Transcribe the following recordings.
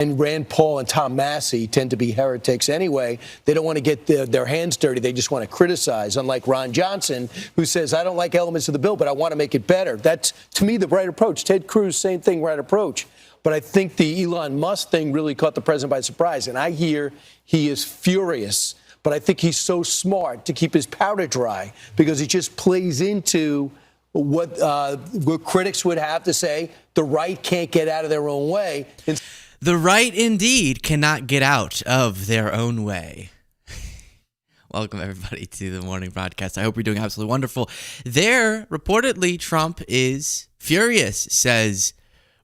And Rand Paul and Tom Massey tend to be heretics anyway. They don't want to get their hands dirty. They just want to criticize, unlike Ron Johnson, who says, I don't like elements of the bill, but I want to make it better. That's, to me, the right approach. Ted Cruz, same thing, right approach. But I think the Elon Musk thing really caught the president by surprise. And I hear he is furious. But I think he's so smart to keep his powder dry because he just plays into what critics would have to say. The right can't get out of their own way. The right, indeed, cannot get out of their own way. Welcome, everybody, to the morning broadcast. I hope you're doing absolutely wonderful. There, reportedly, Trump is furious, says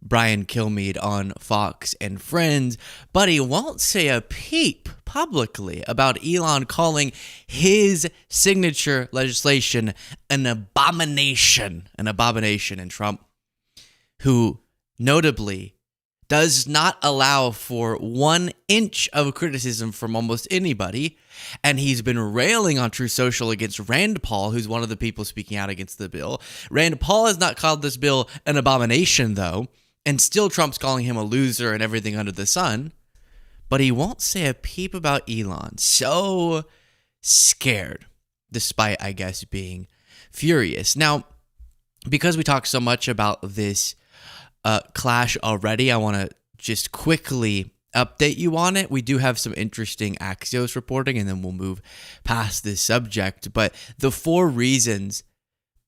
Brian Kilmeade on Fox and Friends, but he won't say a peep publicly about Elon calling his signature legislation an abomination. And Trump, who notably does not allow for 1 inch of criticism from almost anybody. And he's been railing on True Social against Rand Paul, who's one of the people speaking out against the bill. Rand Paul has not called this bill an abomination, though, and still Trump's calling him a loser and everything under the sun. But he won't say a peep about Elon. So scared, despite, I guess, being furious. Now, because we talk so much about this clash already, I want to just quickly update you on it. We do have some interesting Axios reporting, and then we'll move past this subject. But the 4 reasons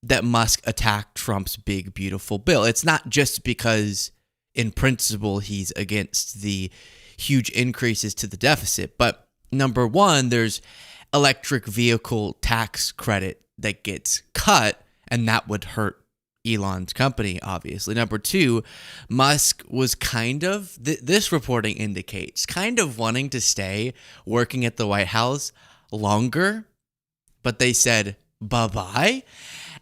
that Musk attacked Trump's big, beautiful bill, it's not just because in principle he's against the huge increases to the deficit. But number 1, there's electric vehicle tax credit that gets cut, and that would hurt Elon's company, obviously. Number 2, Musk was kind of, this reporting indicates, kind of wanting to stay working at the White House longer, but they said bye-bye.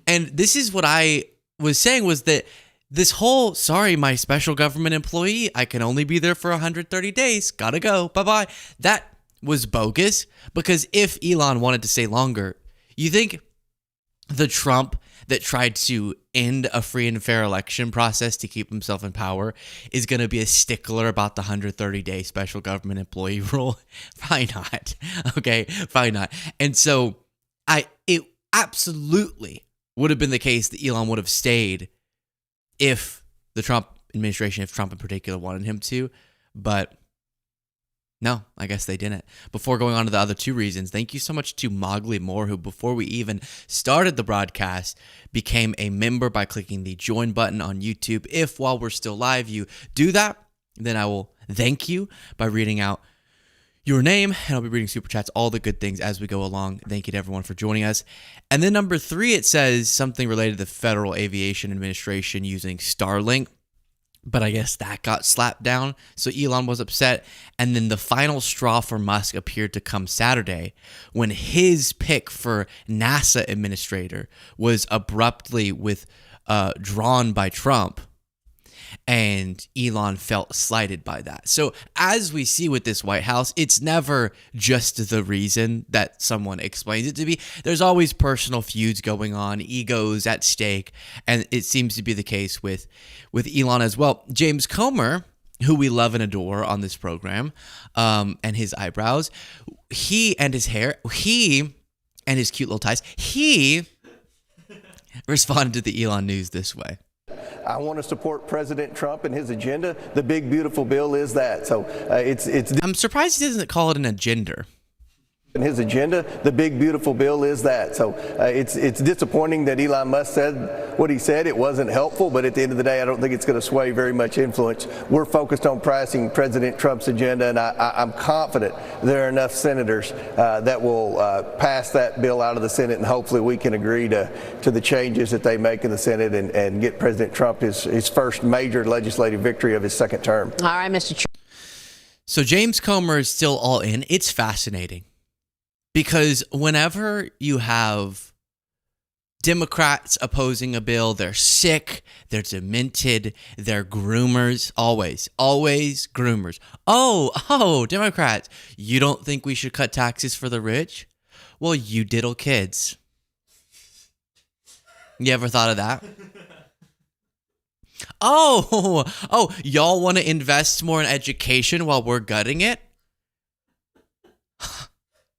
And this is what I was saying, was that this whole, sorry, my special government employee, I can only be there for 130 days, gotta go, bye-bye, that was bogus, because if Elon wanted to stay longer, you think the Trump that tried to end a free and fair election process to keep himself in power is going to be a stickler about the 130-day special government employee rule? Probably not. Okay, probably not. And so it absolutely would have been the case that Elon would have stayed if the Trump administration, if Trump in particular wanted him to, but no, I guess they didn't. Before going on to the other 2 reasons, thank you so much to Mogley Moore, who before we even started the broadcast became a member by clicking the join button on YouTube. If while we're still live you do that, then I will thank you by reading out your name, and I'll be reading super chats, all the good things as we go along. Thank you to everyone for joining us. And then number 3, it says something related to the Federal Aviation Administration using Starlink. But I guess that got slapped down, so Elon was upset. And then the final straw for Musk appeared to come Saturday when his pick for NASA administrator was abruptly withdrawn by Trump. And Elon felt slighted by that. So as we see with this White House, it's never just the reason that someone explains it to be. There's always personal feuds going on, egos at stake, and it seems to be the case with Elon as well. James Comer, who we love and adore on this program, and his eyebrows, he and his hair, he and his cute little ties, he responded to the Elon news this way. I want to support President Trump and his agenda. The big, beautiful bill is that. So it's. I'm surprised he doesn't call it an agenda. And his agenda, the big, beautiful bill is that. So it's disappointing that Elon Musk said what he said. It wasn't helpful, but at the end of the day, I don't think it's going to sway very much influence. We're focused on passing President Trump's agenda, and I'm confident there are enough senators that will pass that bill out of the Senate, and hopefully we can agree to the changes that they make in the Senate and get President Trump his first major legislative victory of his second term. All right, Mr. So James Comer is still all in. It's fascinating. Because whenever you have Democrats opposing a bill, they're sick, they're demented, they're groomers, always groomers. Oh, Democrats, you don't think we should cut taxes for the rich? Well, you diddle kids. You ever thought of that? Oh, y'all want to invest more in education while we're gutting it?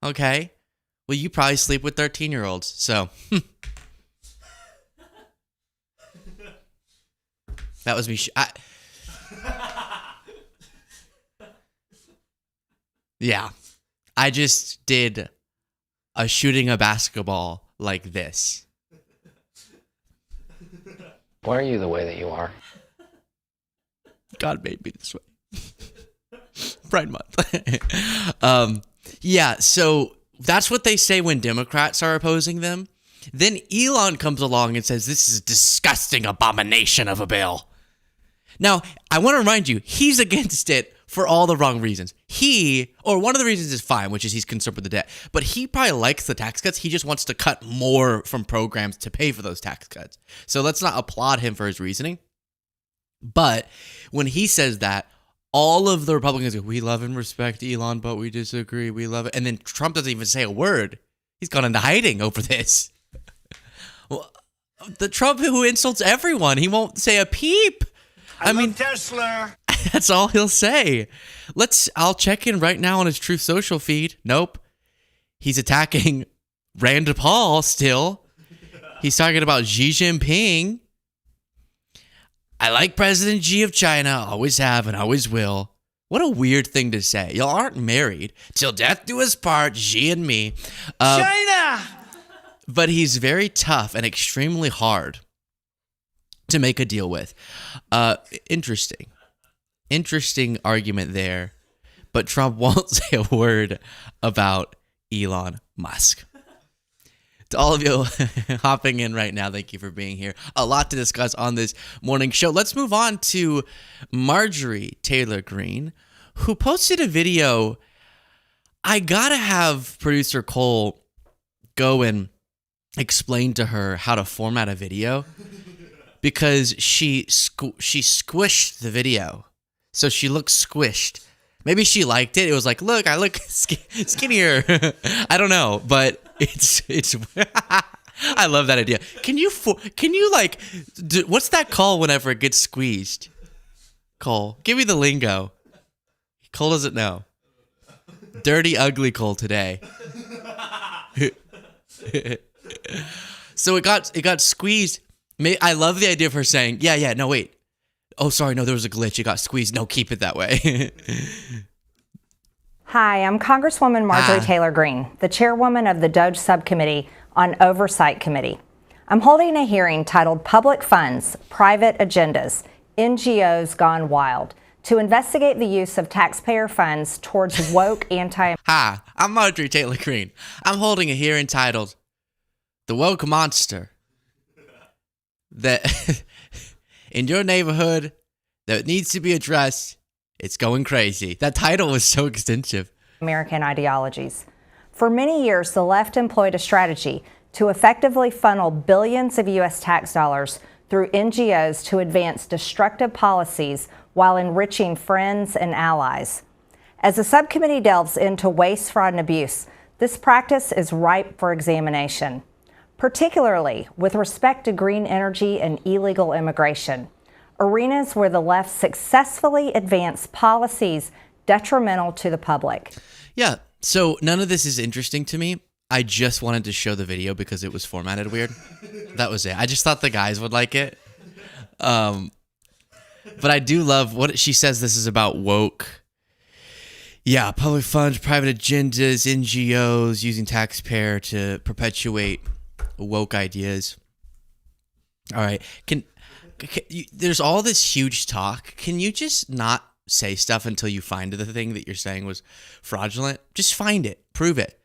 Okay. Well, you probably sleep with 13-year-olds, so. That was me. Yeah. I just did a shooting a basketball like this. Why are you the way that you are? God made me this way. Pride Month. Yeah, so that's what they say when Democrats are opposing them. Then Elon comes along and says, this is a disgusting abomination of a bill. Now, I want to remind you, he's against it for all the wrong reasons. One of the reasons is fine, which is he's concerned with the debt. But he probably likes the tax cuts. He just wants to cut more from programs to pay for those tax cuts. So let's not applaud him for his reasoning. But when he says that, all of the Republicans go, we love and respect Elon, but we disagree. We love it. And then Trump doesn't even say a word. He's gone into hiding over this. Well, the Trump who insults everyone, he won't say a peep. I mean, Tesla. That's all he'll say. I'll check in right now on his Truth Social feed. Nope. He's attacking Rand Paul still. He's talking about Xi Jinping. I like President Xi of China, always have and always will. What a weird thing to say. Y'all aren't married. Till death do us part, Xi and me. China! But he's very tough and extremely hard to make a deal with. Interesting argument there. But Trump won't say a word about Elon Musk. To all of you hopping in right now, thank you for being here. A lot to discuss on this morning show. Let's move on to Marjorie Taylor Greene, who posted a video. I gotta have producer Cole go and explain to her how to format a video because she squished the video. So she looks squished. Maybe she liked it. It was like, look, I look skinnier. I don't know, but it's I love that idea. Can you what's that called whenever it gets squeezed? Cole, give me the lingo. Cole doesn't know. Dirty, ugly Cole today. So it got squeezed. I love the idea of her saying, yeah, no, wait. Oh, sorry, no, there was a glitch. It got squeezed. No, keep it that way. Hi, I'm Congresswoman Marjorie Taylor Greene, the chairwoman of the DOJ Subcommittee on Oversight Committee. I'm holding a hearing titled Public Funds, Private Agendas, NGOs Gone Wild, to investigate the use of taxpayer funds towards woke Hi, I'm Marjorie Taylor Greene. I'm holding a hearing titled The Woke Monster that in your neighborhood that needs to be addressed. It's going crazy. That title was so extensive. American ideologies. For many years, the left employed a strategy to effectively funnel billions of U.S. tax dollars through NGOs to advance destructive policies while enriching friends and allies. As the subcommittee delves into waste, fraud, and abuse, this practice is ripe for examination, particularly with respect to green energy and illegal immigration, arenas where the left successfully advanced policies detrimental to the public. Yeah, so none of this is interesting to me. I just wanted to show the video because it was formatted weird. That was it. I just thought the guys would like it. But I do love what she says. This is about woke. Yeah, public funds, private agendas, NGOs using taxpayer to perpetuate woke ideas. All right. There's all this huge talk. Can you just not say stuff until you find the thing that you're saying was fraudulent? Just find it. Prove it.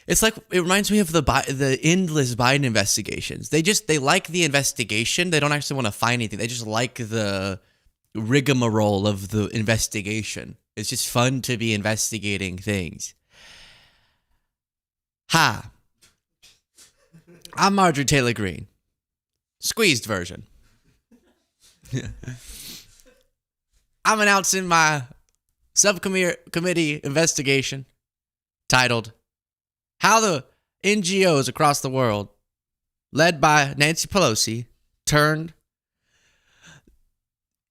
It's like, it reminds me of the endless Biden investigations. They like the investigation. They don't actually want to find anything. They just like the rigmarole of the investigation. It's just fun to be investigating things. Hi. I'm Marjorie Taylor Greene. Squeezed version. I'm announcing my subcommittee investigation titled How the NGOs Across the World, led by Nancy Pelosi, turned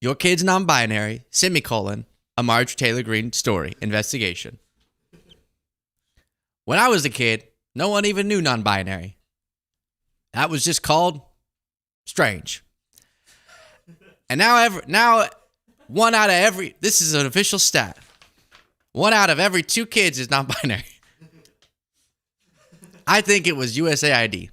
Your kid's non-binary, semicolon, a Marge Taylor Greene story, investigation. When I was a kid, no one even knew non-binary. That was just called strange. And now one out of every, this is an official stat, 1 out of every 2 kids is non-binary. I think it was USAID.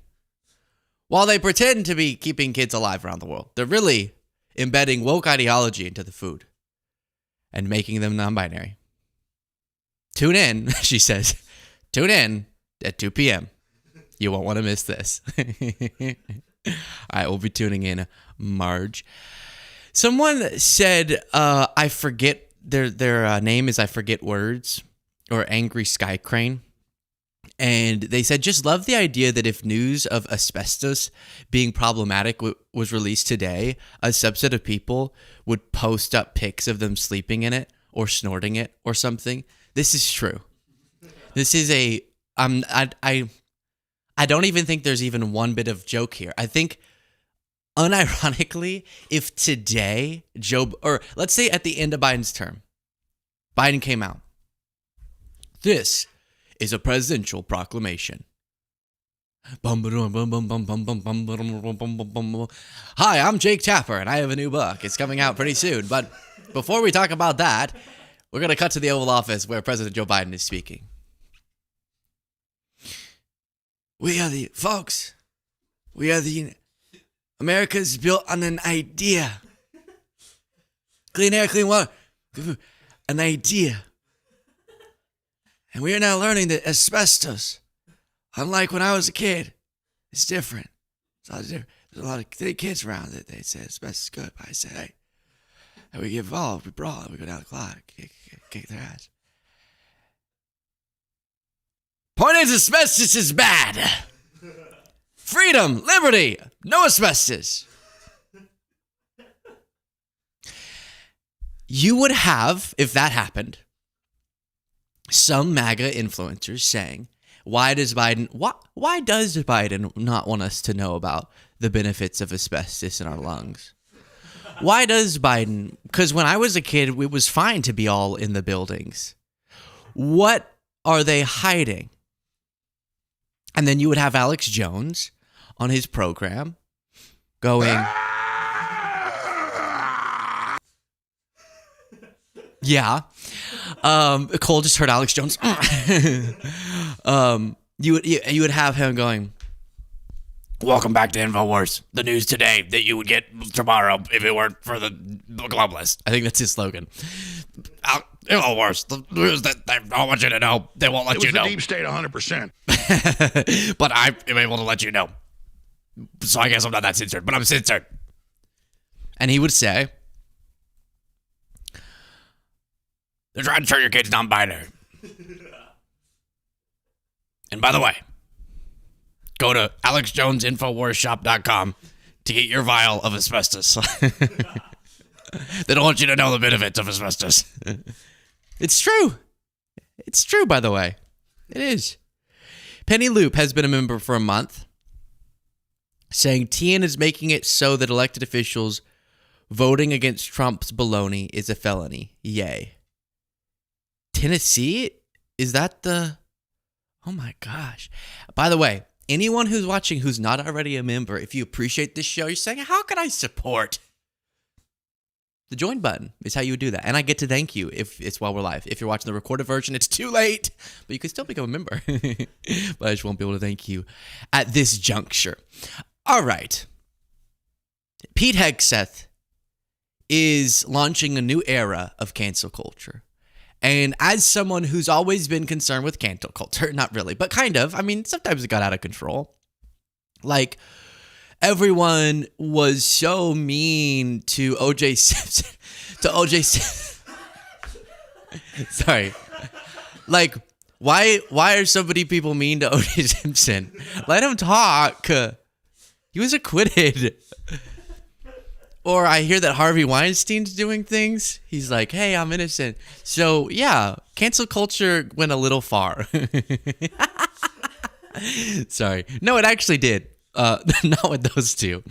While they pretend to be keeping kids alive around the world, they're really embedding woke ideology into the food and making them non-binary. Tune in, she says. Tune in at 2 p.m. You won't want to miss this. All right, we'll be tuning in, Marge. Someone said, I forget, their name is I Forget Words, or Angry Sky Crane. And they said, just love the idea that if news of asbestos being problematic was released today, a subset of people would post up pics of them sleeping in it or snorting it or something. This is true. This is I don't even think there's even one bit of joke here. I think, unironically, if today, or let's say at the end of Biden's term, Biden came out, this is a presidential proclamation. Hi, I'm Jake Tapper, and I have a new book. It's coming out pretty soon. But before we talk about that, we're going to cut to the Oval Office where President Joe Biden is speaking. We are the America's built on an idea. Clean air, clean water. An idea. And we are now learning that asbestos, unlike when I was a kid, is different. There's a lot of kids around that they say asbestos is good. But I said, hey, and we get involved, we brawl, we go down the clock, kick their ass. Point is, asbestos is bad. Freedom, liberty, no asbestos. You would have, if that happened, some MAGA influencers saying, why does Biden not want us to know about the benefits of asbestos in our lungs? Why does Biden? Because when I was a kid, it was fine to be all in the buildings. What are they hiding? And then you would have Alex Jones on his program going, yeah. Cole just heard Alex Jones. You would have him going, welcome back to InfoWars. The news today that you would get tomorrow if it weren't for the globalists. I think that's his slogan. InfoWars, the news that they don't want you to know. They won't let you know. It was the deep state 100%. But I am able to let you know. So I guess I'm not that censored, but I'm censored. And he would say, they're trying to turn your kids non-binary. And by the way, go to AlexJonesInfoWarsShop.com to get your vial of asbestos. They don't want you to know the benefits of asbestos. It's true. It's true, by the way. It is. Penny Loop has been a member for a month, saying TN is making it so that elected officials voting against Trump's baloney is a felony. Yay. Tennessee? Is that the... Oh my gosh. By the way, anyone who's watching who's not already a member, if you appreciate this show, you're saying, how can I support? The join button is how you would do that. And I get to thank you if it's while we're live. If you're watching the recorded version, it's too late, but you can still become a member. But I just won't be able to thank you at this juncture. All right. Pete Hegseth is launching a new era of cancel culture. And as someone who's always been concerned with cancel culture, not really, but kind of, I mean, sometimes it got out of control. Like, everyone was so mean to O.J. Simpson. Sorry. Like, why are so many people mean to O.J. Simpson? Let him talk. He was acquitted. Or I hear that Harvey Weinstein's doing things. He's like, hey, I'm innocent. So, yeah, cancel culture went a little far. Sorry. No, it actually did. Not with those two.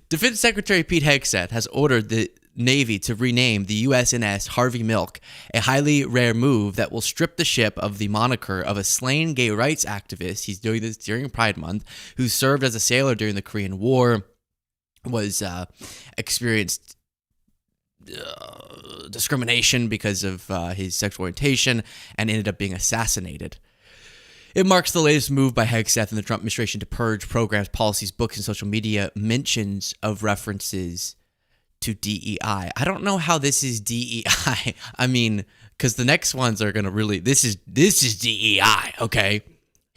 Defense Secretary Pete Hegseth has ordered the Navy to rename the USNS Harvey Milk, a highly rare move that will strip the ship of the moniker of a slain gay rights activist. He's doing this during Pride Month, who served as a sailor during the Korean War, was experienced discrimination because of his sexual orientation, and ended up being assassinated. It marks the latest move by Hegseth and the Trump administration to purge programs, policies, books, and social media mentions of references to DEI. I don't know how this is DEI. I mean, because the next ones are gonna really this is DEI. Okay,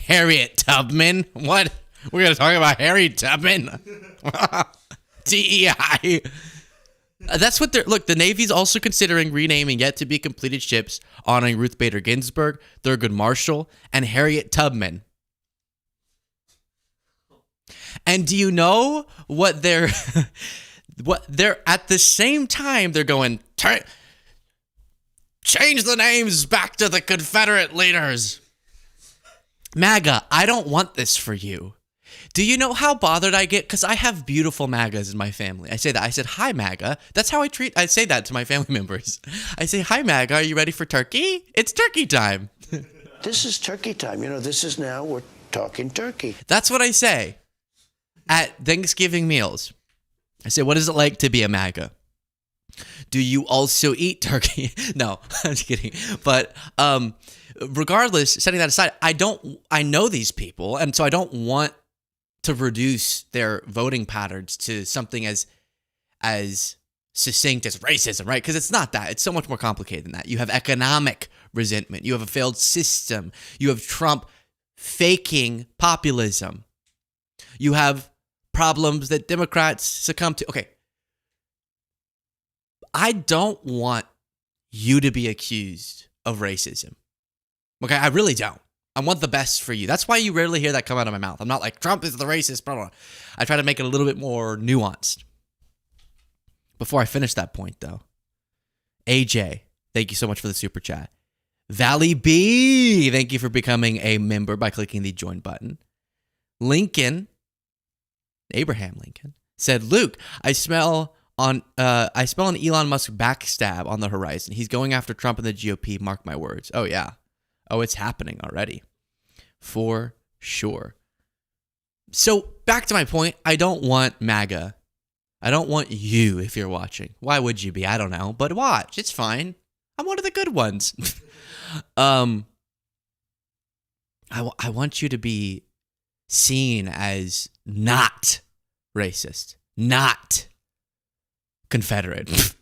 Harriet Tubman. What? We're gonna talk about Harriet Tubman. DEI. That's what they're. Look, the Navy's also considering renaming yet to be completed ships honoring Ruth Bader Ginsburg, Thurgood Marshall, and Harriet Tubman. And do you know what they're at the same time they're going, change the names back to the Confederate leaders. MAGA, I don't want this for you. Do you know how bothered I get? Because I have beautiful MAGAs in my family. I say that. I said, hi, MAGA. That's how I say that to my family members. I say, hi, MAGA. Are you ready for turkey? It's turkey time. This is turkey time. This is now, we're talking turkey. That's what I say at Thanksgiving meals. I say, what is it like to be a MAGA? Do you also eat turkey? No, I'm just kidding. But regardless, setting that aside, I know these people, and so I don't want to reduce their voting patterns to something as succinct as racism, right? Because it's not that. It's so much more complicated than that. You have economic resentment. You have a failed system. You have Trump faking populism. You have problems that Democrats succumb to. Okay. I don't want you to be accused of racism. Okay, I really don't. I want the best for you. That's why you rarely hear that come out of my mouth. I'm not like, Trump is the racist, blah, blah, blah. I try to make it a little bit more nuanced. Before I finish that point, though, AJ, thank you so much for the super chat. Valley B, thank you for becoming a member by clicking the join button. Lincoln, Abraham Lincoln, said, Luke, I smell an Elon Musk backstab on the horizon. He's going after Trump and the GOP, mark my words. Oh, yeah. Oh, it's happening already. For sure. So back to my point, I don't want MAGA. I don't want you if you're watching. Why would you be? I don't know. But watch. It's fine. I'm one of the good ones. I want you to be seen as not racist, not Confederate.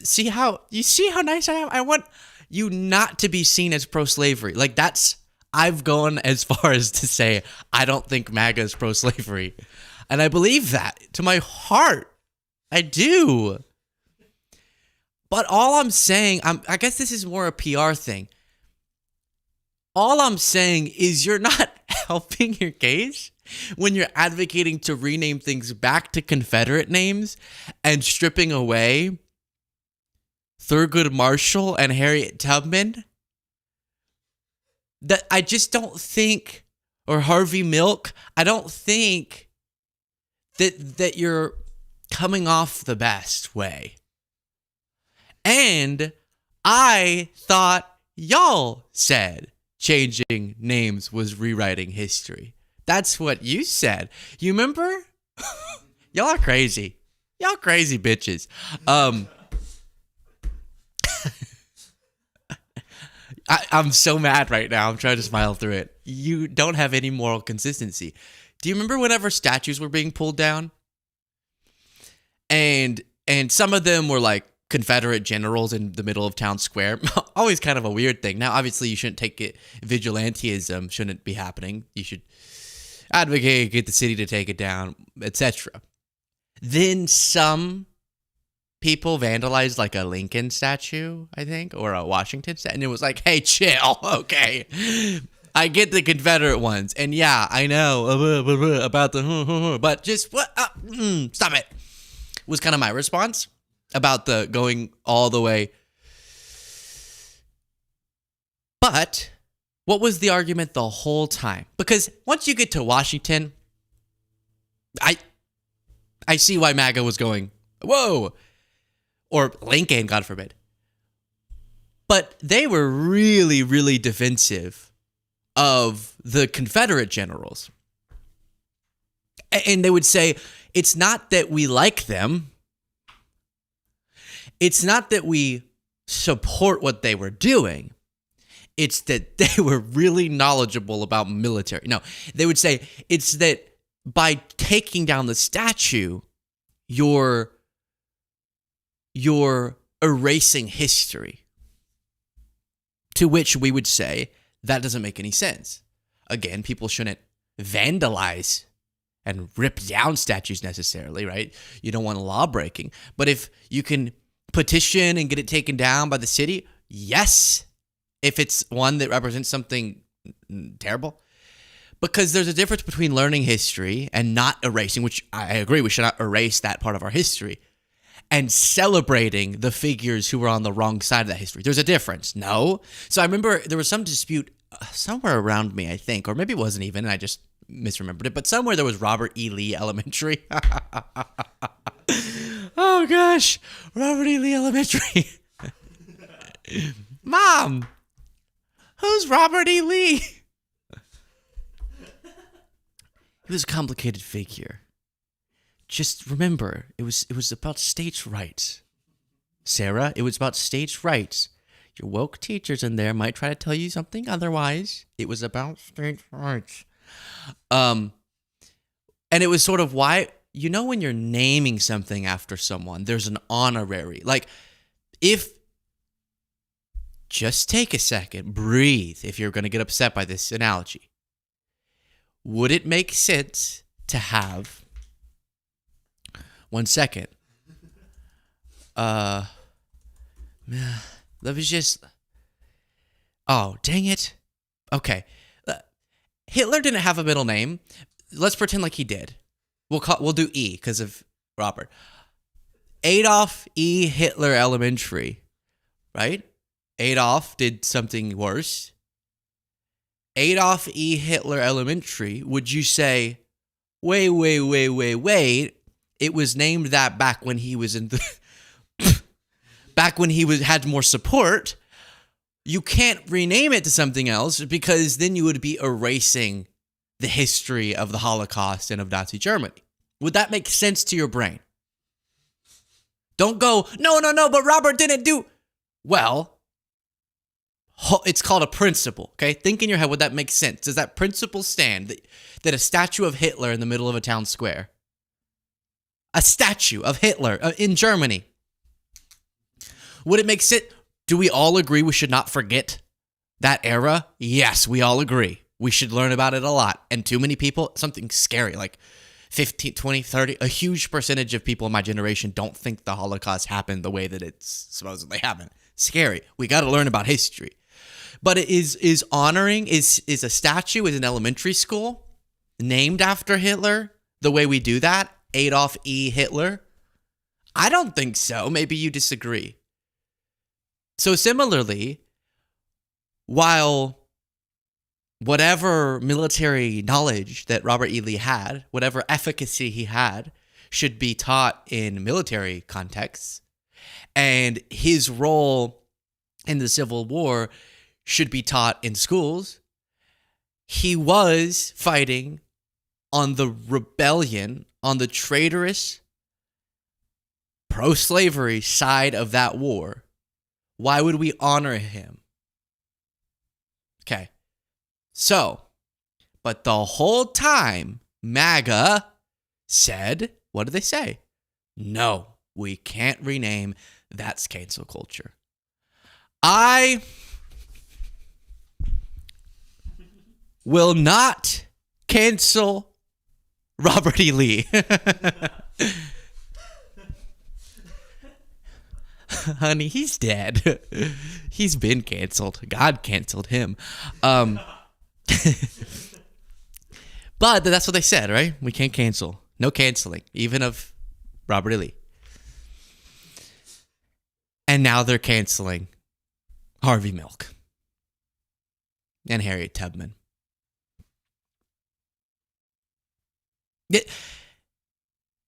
See how nice I am? I want you not to be seen as pro-slavery. Like I've gone as far as to say, I don't think MAGA is pro-slavery. And I believe that to my heart. I do. But all I'm saying, I guess this is more a PR thing. All I'm saying is you're not helping your case when you're advocating to rename things back to Confederate names and stripping away Thurgood Marshall and Harriet Tubman. That I just don't think, or Harvey Milk, I don't think that you're coming off the best way. And I thought y'all said changing names was rewriting history. That's what you said. You remember? Y'all are crazy. Y'all crazy bitches. I'm so mad right now. I'm trying to smile through it. You don't have any moral consistency. Do you remember whenever statues were being pulled down? And some of them were like Confederate generals in the middle of town square. Always kind of a weird thing. Now, obviously, you shouldn't take it. Vigilantism shouldn't be happening. You should advocate, get the city to take it down, etc. Then some people vandalized like a Lincoln statue, I think, or a Washington statue. And it was like, hey, chill. Okay. I get the Confederate ones. And yeah, I know about the, but just stop it. Was kind of my response about the going all the way. But what was the argument the whole time? Because once you get to Washington, I see why MAGA was going, whoa, or Lincoln, God forbid. But they were really, really defensive of the Confederate generals. And they would say, it's not that we like them. It's not that we support what they were doing. It's that they were really knowledgeable about military. No, they would say it's that by taking down the statue, you're erasing history. To which we would say, that doesn't make any sense. Again, people shouldn't vandalize and rip down statues necessarily, right? You don't want law breaking. But if you can petition and get it taken down by the city, yes. If it's one that represents something terrible. Because there's a difference between learning history and not erasing, which I agree, we should not erase that part of our history, and celebrating the figures who were on the wrong side of that history. There's a difference, no? So I remember there was some dispute somewhere around me, I think, or maybe it wasn't even, and I just misremembered it, but somewhere there was Robert E. Lee Elementary. Oh gosh, Robert E. Lee Elementary. Mom, who's Robert E. Lee? He was a complicated figure. Just remember, it was about states' rights. Sarah, it was about states' rights. Your woke teachers in there might try to tell you something otherwise. It was about states' rights. And it was sort of why, you know, when you're naming something after someone, there's an honorary. Like, just take a second, breathe if you're going to get upset by this analogy. Would it make sense to have, one second, let me just, oh, dang it. Okay. Hitler didn't have a middle name. Let's pretend like he did. We'll do E because of Robert. Adolf E. Hitler Elementary, right? Adolf did something worse. Adolf E. Hitler Elementary, would you say, wait, it was named that back when he was in the back when he had more support? You can't rename it to something else because then you would be erasing the history of the Holocaust and of Nazi Germany. Would that make sense to your brain? Don't go, no, but Robert didn't do. Well, it's called a principle, okay? Think in your head, would that make sense? Does that principle stand that a statue of Hitler in the middle of a town square, a statue of Hitler in Germany, would it make sense? Do we all agree we should not forget that era? Yes, we all agree. We should learn about it a lot. And too many people, something scary, like 15, 20, 30, a huge percentage of people in my generation don't think the Holocaust happened the way that it's supposedly happened. Scary. We got to learn about history. But it is honoring, is a statue in an elementary school named after Hitler the way we do that? Adolf E. Hitler? I don't think so. Maybe you disagree. So similarly, while whatever military knowledge that Robert E. Lee had, whatever efficacy he had, should be taught in military contexts, and his role in the Civil War should be taught in schools, he was fighting on the rebellion, on the traitorous, pro-slavery side of that war. Why would we honor him? Okay. So, but the whole time, MAGA said, what did they say? No, we can't rename. That's cancel culture. I will not cancel Robert E. Lee. Honey, he's dead. He's been canceled. God canceled him. But that's what they said, right? We can't cancel. No canceling, even of Robert E. Lee. And now they're canceling Harvey Milk and Harriet Tubman.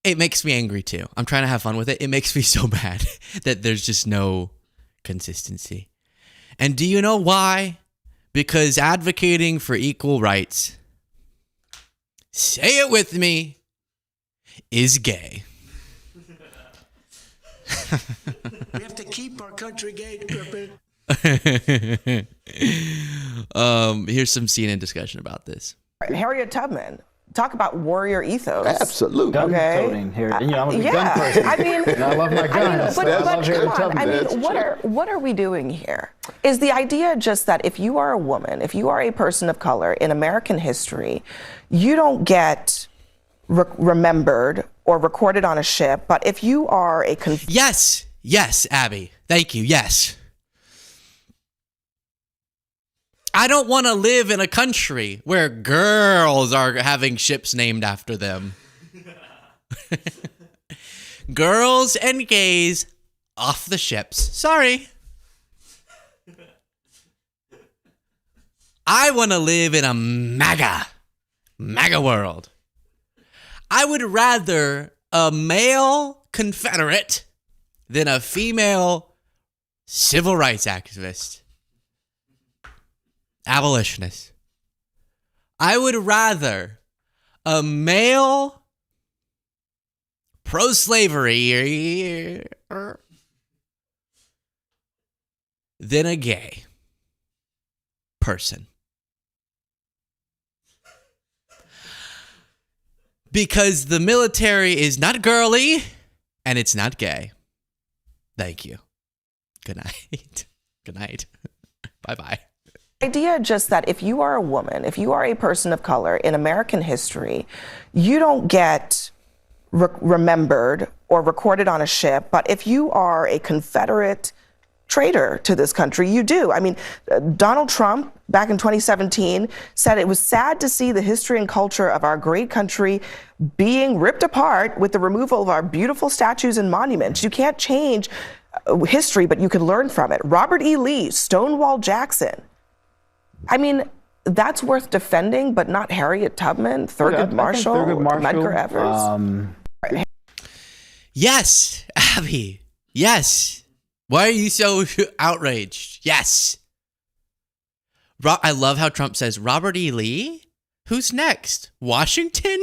it makes me angry too. I'm trying to have fun with it. It makes me so mad that there's just no consistency. And do you know why? Because advocating for equal rights, say it with me, is gay. We have to keep our country gay. Here's some CNN discussion about this. Harriet Tubman. Talk about warrior ethos. Absolutely. Okay. I'm a gun person. I mean, and I love my guns. but I love come Harriet on. Tubman. I mean, That's what are we doing here? Is the idea just that if you are a woman, if you are a person of color in American history, you don't get remembered or recorded on a ship, but if you are a Yes, Abby. Thank you. Yes. I don't want to live in a country where girls are having ships named after them. Girls and gays off the ships. Sorry. I want to live in a MAGA world. I would rather a male Confederate than a female civil rights activist. Abolitionist. I would rather a male pro-slavery than a gay person. Because the military is not girly and it's not gay. Thank you. Good night. Good night. Bye-bye. idea just that if you are a woman, if you are a person of color in American history, you don't get remembered or recorded on a ship, but if you are a Confederate traitor to this country, you do. I mean, Donald Trump, back in 2017, said it was sad to see the history and culture of our great country being ripped apart with the removal of our beautiful statues and monuments. You can't change history, but you can learn from it. Robert E. Lee, Stonewall Jackson. I mean, that's worth defending, but not Harriet Tubman, Thurgood Marshall, Medgar Evers. Yes, Abby. Yes. Why are you so outraged? Yes. I love how Trump says, Robert E. Lee? Who's next? Washington?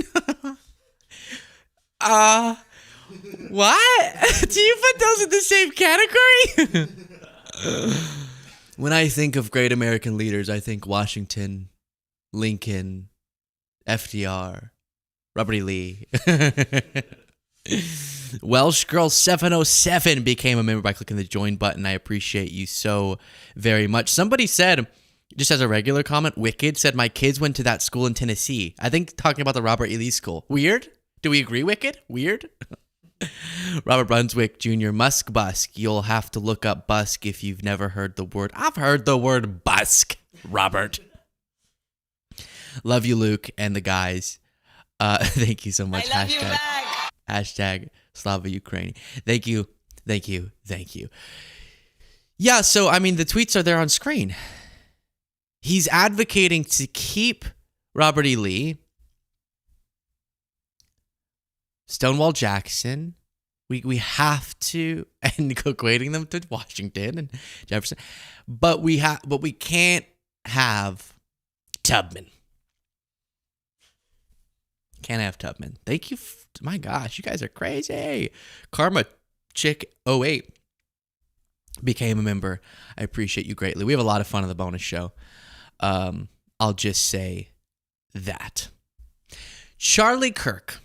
What? Do you put those in the same category? When I think of great American leaders, I think Washington, Lincoln, FDR, Robert E. Lee. Welsh Girl 707 became a member by clicking the join button. I appreciate you so very much. Somebody said, just as a regular comment, Wicked said, my kids went to that school in Tennessee. I think talking about the Robert E. Lee school. Weird? Do we agree, Wicked? Weird? Robert Brunswick Jr., Musk Busk. You'll have to look up Busk if you've never heard the word. I've heard the word Busk, Robert. Love you, Luke, and the guys. Thank you so much. I love you back. Hashtag Slava Ukraini. Thank you. Thank you. Thank you. Yeah, so, I mean, the tweets are there on screen. He's advocating to keep Robert E. Lee, Stonewall Jackson. We have to, and equating them to Washington and Jefferson, but we can't have Tubman. Can't have Tubman. Thank you. My gosh, you guys are crazy. Karma Chick 08 became a member. I appreciate you greatly. We have a lot of fun on the bonus show. I'll just say that. Charlie Kirk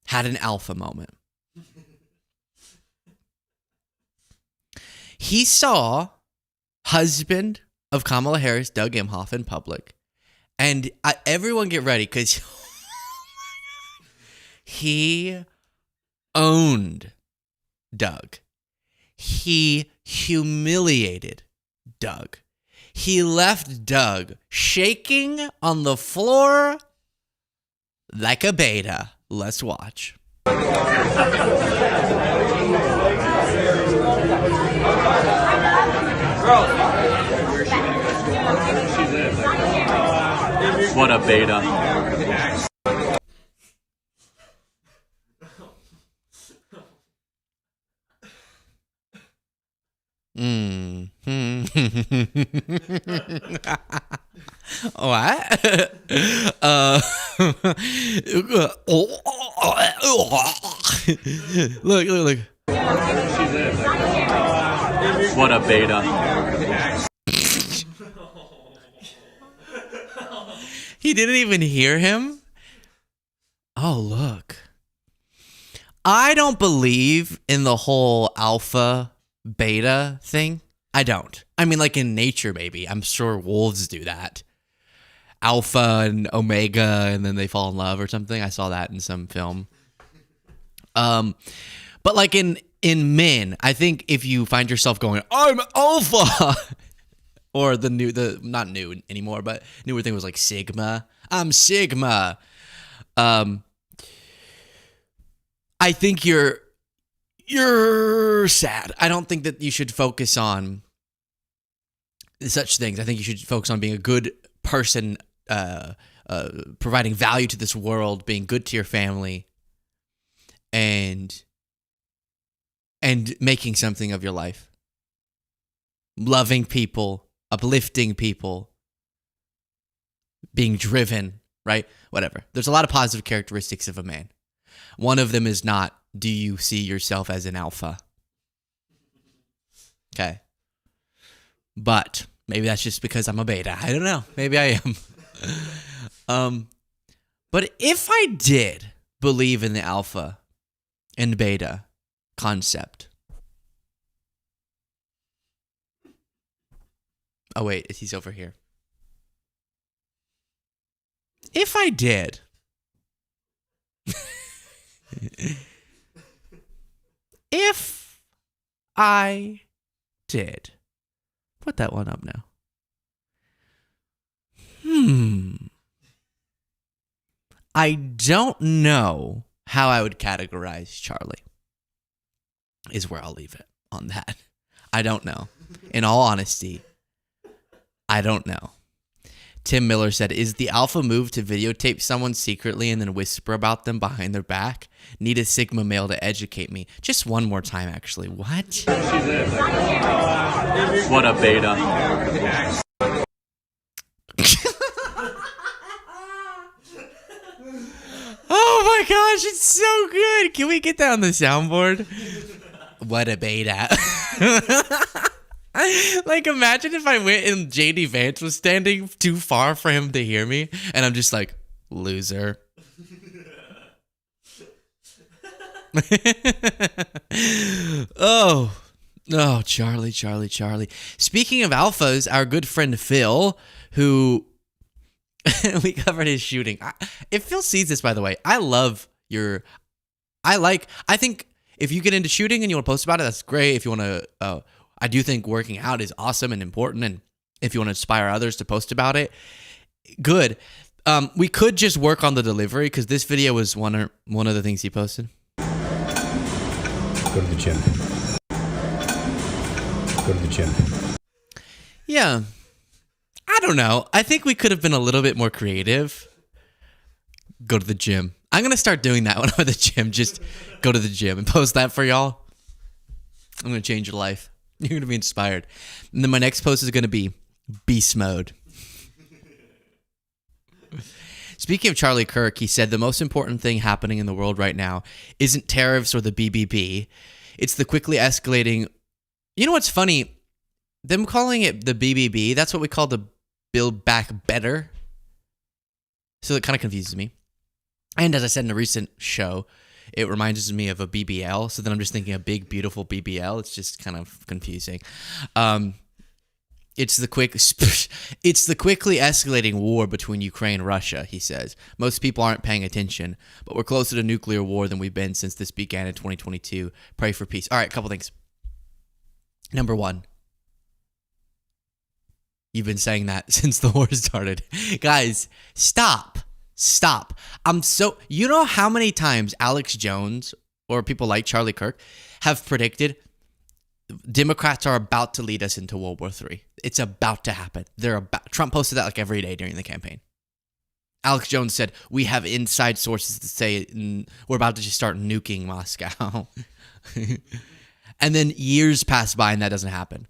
had an alpha moment. He saw husband of Kamala Harris, Doug Emhoff, in public. And everyone get ready, because he owned Doug. He humiliated Doug. He left Doug shaking on the floor like a beta. Let's watch. What a beta. What? Look. What a beta. He didn't even hear him? Oh, look. I don't believe in the whole alpha beta thing. I don't. I mean, like in nature, maybe. I'm sure wolves do that. Alpha and omega, and then they fall in love or something. I saw that in some film. But like in men, I think if you find yourself going, I'm alpha, or not new anymore, but newer thing was like sigma. I'm sigma. I think you're sad. I don't think that you should focus on such things. I think you should focus on being a good person, providing value to this world, being good to your family, and making something of your life. Loving people, uplifting people, being driven, right? Whatever. There's a lot of positive characteristics of a man. One of them is not, do you see yourself as an alpha? Okay. But maybe that's just because I'm a beta. I don't know. Maybe I am. But if I did believe in the alpha and beta concept. Oh, wait. He's over here. If I did. If I did. Put that one up now. I don't know how I would categorize Charlie. Is where I'll leave it on that. I don't know. In all honesty, I don't know. Tim Miller said, is the alpha move to videotape someone secretly and then whisper about them behind their back? Need a Sigma male to educate me. Just one more time, actually. What? What a beta. Oh my gosh, it's so good. Can we get that on the soundboard? What a beta. Like, imagine if I went and JD Vance was standing too far for him to hear me, and I'm just like, loser. Oh, Charlie. Speaking of alphas, our good friend Phil, who we covered his shooting. If Phil sees this, by the way, I think if you get into shooting and you want to post about it, that's great. If you want to, I do think working out is awesome and important. And if you want to inspire others to post about it, good. We could just work on the delivery because this video was one of the things he posted. Go to the gym. Go to the gym. Yeah. I don't know. I think we could have been a little bit more creative. Go to the gym. I'm going to start doing that when I'm at the gym. Just go to the gym and post that for y'all. I'm going to change your life. You're going to be inspired. And then my next post is going to be beast mode. Speaking of Charlie Kirk, he said the most important thing happening in the world right now isn't tariffs or the BBB. It's the quickly escalating. You know what's funny? Them calling it the BBB, that's what we call the Build Back Better. So it kind of confuses me. And as I said in a recent show, it reminds me of a BBL. So then I'm just thinking a big, beautiful BBL. It's just kind of confusing. It's the quickly escalating war between Ukraine and Russia, he says. Most people aren't paying attention, but we're closer to nuclear war than we've been since this began in 2022. Pray for peace. All right, a couple things. Number one. You've been saying that since the war started. Guys, stop. You know how many times Alex Jones or people like Charlie Kirk have predicted Democrats are about to lead us into World War III. It's about to happen. Trump posted that like every day during the campaign. Alex Jones said, we have inside sources that say we're about to just start nuking Moscow. And then years pass by and that doesn't happen.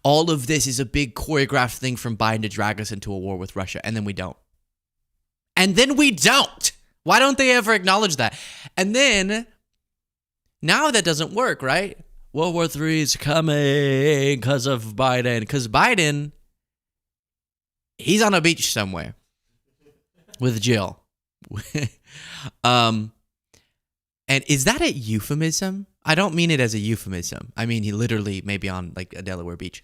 All of this is a big choreographed thing from Biden to drag us into a war with Russia. And then we don't. Why don't they ever acknowledge that? And then, now that doesn't work, right? World War III is coming because of Biden. Because Biden, he's on a beach somewhere with Jill. And is that a euphemism? I don't mean it as a euphemism. I mean, he literally may be on like a Delaware beach.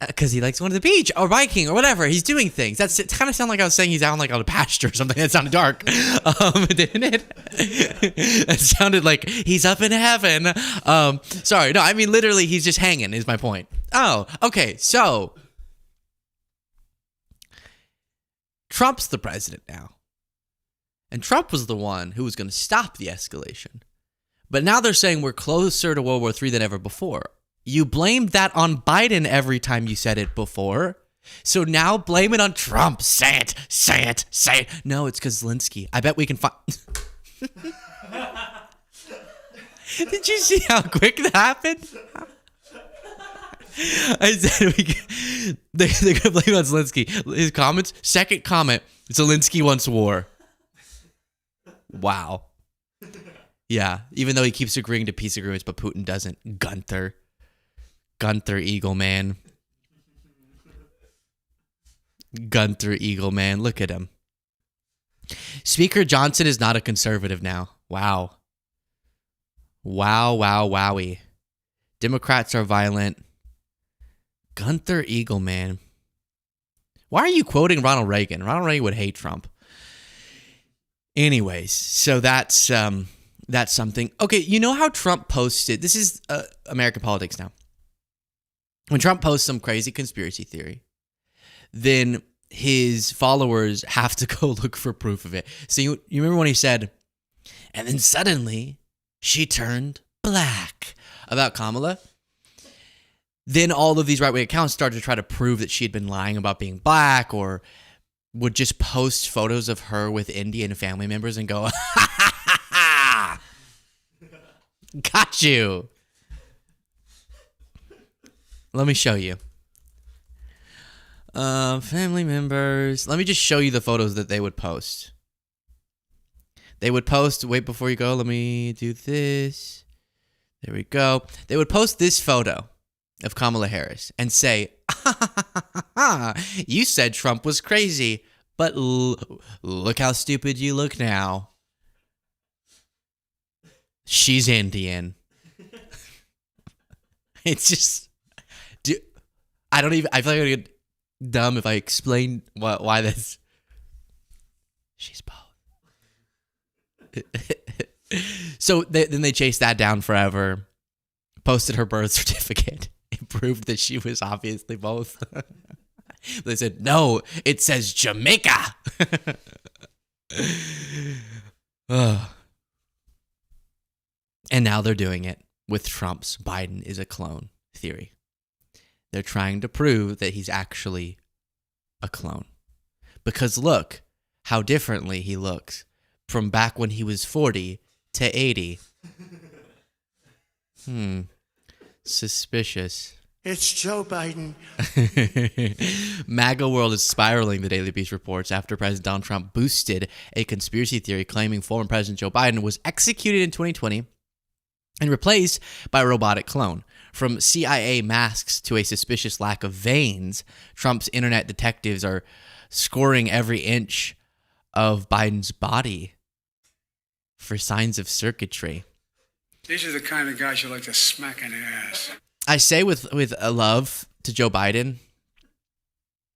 Because he likes going to the beach or biking or whatever. He's doing things. It kind of sounded like I was saying he's out like on a pasture or something. That sounded dark. Didn't it? It sounded like he's up in heaven. Sorry. No, I mean, literally, he's just hanging is my point. Oh, okay. So, Trump's the president now. And Trump was the one who was going to stop the escalation. But now they're saying we're closer to World War III than ever before. You blamed that on Biden every time you said it before. So now blame it on Trump. Say it. No, it's because Zelensky. I bet we can find... Did you see how quick that happened? I said they're going to blame it on Zelensky. His comments, second comment, Zelensky wants war. Wow. Yeah, even though he keeps agreeing to peace agreements, but Putin doesn't. Gunther Eagle Man. Gunther Eagle Man. Look at him. Speaker Johnson is not a conservative now. Wow. Wowie. Democrats are violent. Gunther Eagle Man. Why are you quoting Ronald Reagan? Ronald Reagan would hate Trump. Anyways, so that's something. Okay, you know how Trump posted... This is American politics now. When Trump posts some crazy conspiracy theory, then his followers have to go look for proof of it. So you remember when he said, and then suddenly she turned black about Kamala? Then all of these right-wing accounts started to try to prove that she had been lying about being black, or would just post photos of her with Indian family members and go, got you. Let me show you. Family members. Let me just show you the photos that they would post. They would post, wait before you go, let me do this. There we go. They would post this photo of Kamala Harris and say, you said Trump was crazy, but look how stupid you look now. She's Indian. It's just, I feel like I would get dumb if I explain why this. She's both. So then they chased that down forever, posted her birth certificate. It proved that she was obviously both. They said, no, it says Jamaica. And now they're doing it with Trump's Biden is a clone theory. They're trying to prove that he's actually a clone. Because look how differently he looks from back when he was 40 to 80. Suspicious. It's Joe Biden. MAGA world is spiraling, the Daily Beast reports, after President Donald Trump boosted a conspiracy theory claiming former President Joe Biden was executed in 2020 and replaced by a robotic clone. From CIA masks to a suspicious lack of veins, Trump's internet detectives are scoring every inch of Biden's body for signs of circuitry. These are the kind of guys you like to smack in the ass. I say with a love to Joe Biden,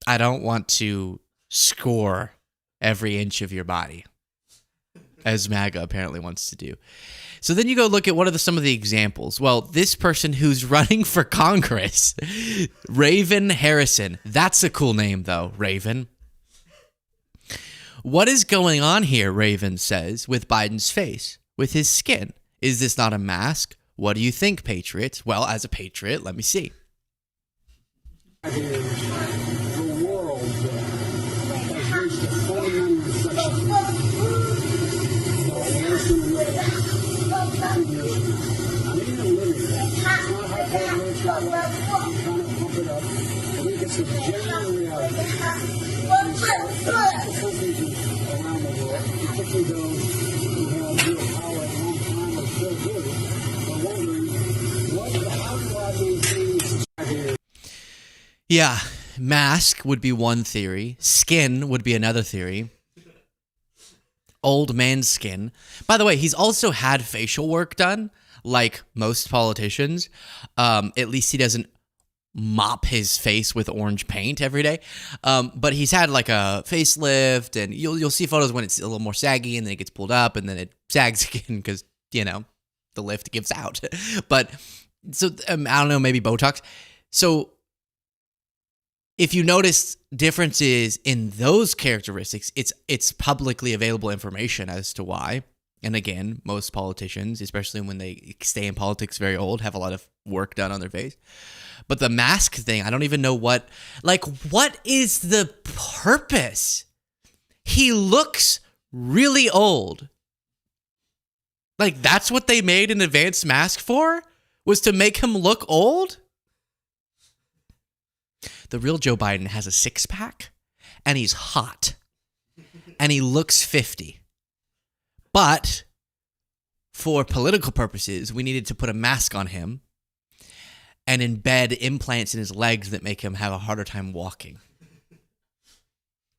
I don't want to score every inch of your body, as MAGA apparently wants to do. So then you go look at what are some of the examples. Well, this person who's running for Congress, Raven Harrison. That's a cool name, though, Raven. What is going on here, Raven says, with Biden's face, with his skin? Is this not a mask? What do you think, Patriots? Well, as a Patriot, let me see. The world has reached a fundamental recession. pump it up. I think it's a genuine reality. Countries around the world, particularly those who have real power at one time or still do, are wondering, how do I maintain society? Yeah, mask would be one theory. Skin would be another theory. Old man skin. By the way, he's also had facial work done, like most politicians. At least he doesn't mop his face with orange paint every day. But he's had like a facelift, and you'll see photos when it's a little more saggy, and then it gets pulled up, and then it sags again because, the lift gives out. But so I don't know, maybe Botox. So if you notice differences in those characteristics, it's publicly available information as to why. And again, most politicians, especially when they stay in politics very old, have a lot of work done on their face. But the mask thing, I don't even know what is the purpose? He looks really old. Like, that's what they made an advanced mask for? Was to make him look old? The real Joe Biden has a six-pack, and he's hot, and he looks 50. But for political purposes, we needed to put a mask on him and embed implants in his legs that make him have a harder time walking.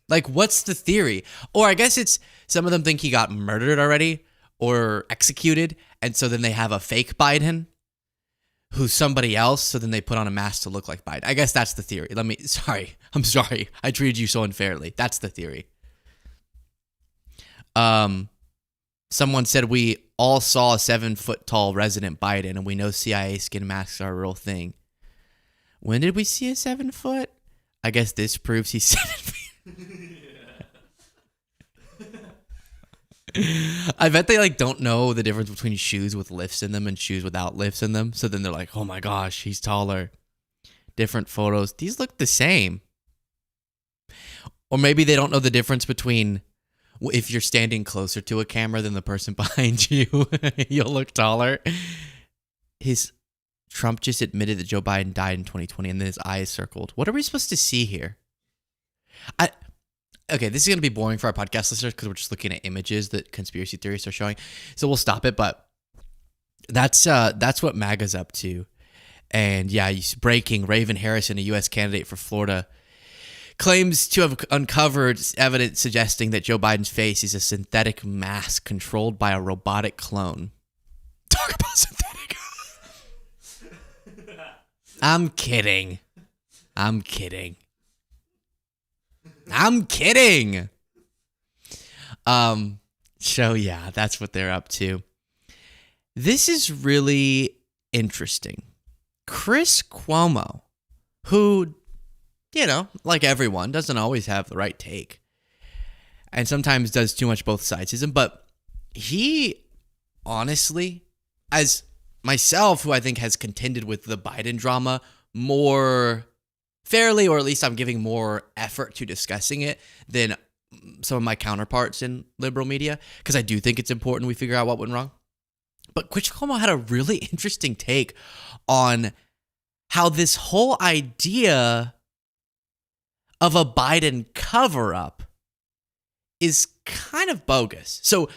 Like, what's the theory? Or I guess it's some of them think he got murdered already or executed, and so then they have a fake Biden who's somebody else, so then they put on a mask to look like Biden. I guess that's the theory. I'm sorry. I treated you so unfairly. That's the theory. Someone said we all saw a 7-foot-tall resident Biden, and we know CIA skin masks are a real thing. When did we see a 7-foot? I guess this proves he's 7 feet. I bet they don't know the difference between shoes with lifts in them and shoes without lifts in them. So then they're like, oh my gosh, he's taller. Different photos. These look the same. Or maybe they don't know the difference between if you're standing closer to a camera than the person behind you, you'll look taller. Trump just admitted that Joe Biden died in 2020 and then his eye is circled. What are we supposed to see here? Okay, this is going to be boring for our podcast listeners because we're just looking at images that conspiracy theorists are showing. So we'll stop it, but that's what MAGA's up to. And yeah, breaking, Raven Harrison, a U.S. candidate for Florida, claims to have uncovered evidence suggesting that Joe Biden's face is a synthetic mask controlled by a robotic clone. Talk about synthetic. I'm kidding. So yeah, that's what they're up to. This is really interesting. Chris Cuomo, who, like everyone, doesn't always have the right take. And sometimes does too much both sidesism, but he honestly, as myself, who I think has contended with the Biden drama more fairly, or at least I'm giving more effort to discussing it than some of my counterparts in liberal media, because I do think it's important we figure out what went wrong. But Chris Cuomo had a really interesting take on how this whole idea of a Biden cover-up is kind of bogus. So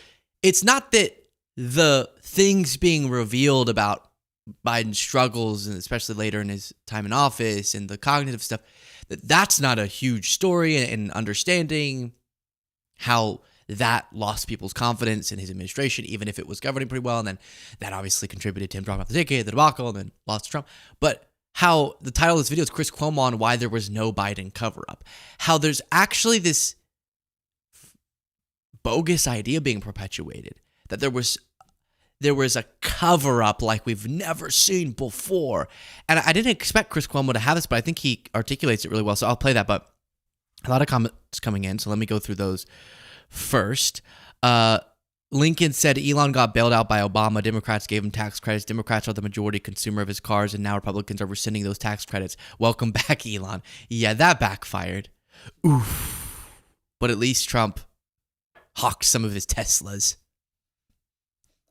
it's not that the things being revealed about Biden's struggles, and especially later in his time in office and the cognitive stuff, that's not a huge story, and understanding how that lost people's confidence in his administration, even if it was governing pretty well, and then that obviously contributed to him dropping off the ticket, the debacle, and then lost to Trump. But how the title of this video is Chris Cuomo on why there was no Biden cover-up. How there's actually this bogus idea being perpetuated that there was a cover-up like we've never seen before. And I didn't expect Chris Cuomo to have this, but I think he articulates it really well, so I'll play that. But a lot of comments coming in, so let me go through those first. Lincoln said Elon got bailed out by Obama. Democrats gave him tax credits. Democrats are the majority consumer of his cars, and now Republicans are rescinding those tax credits. Welcome back, Elon. Yeah, that backfired. Oof. But at least Trump hawked some of his Teslas.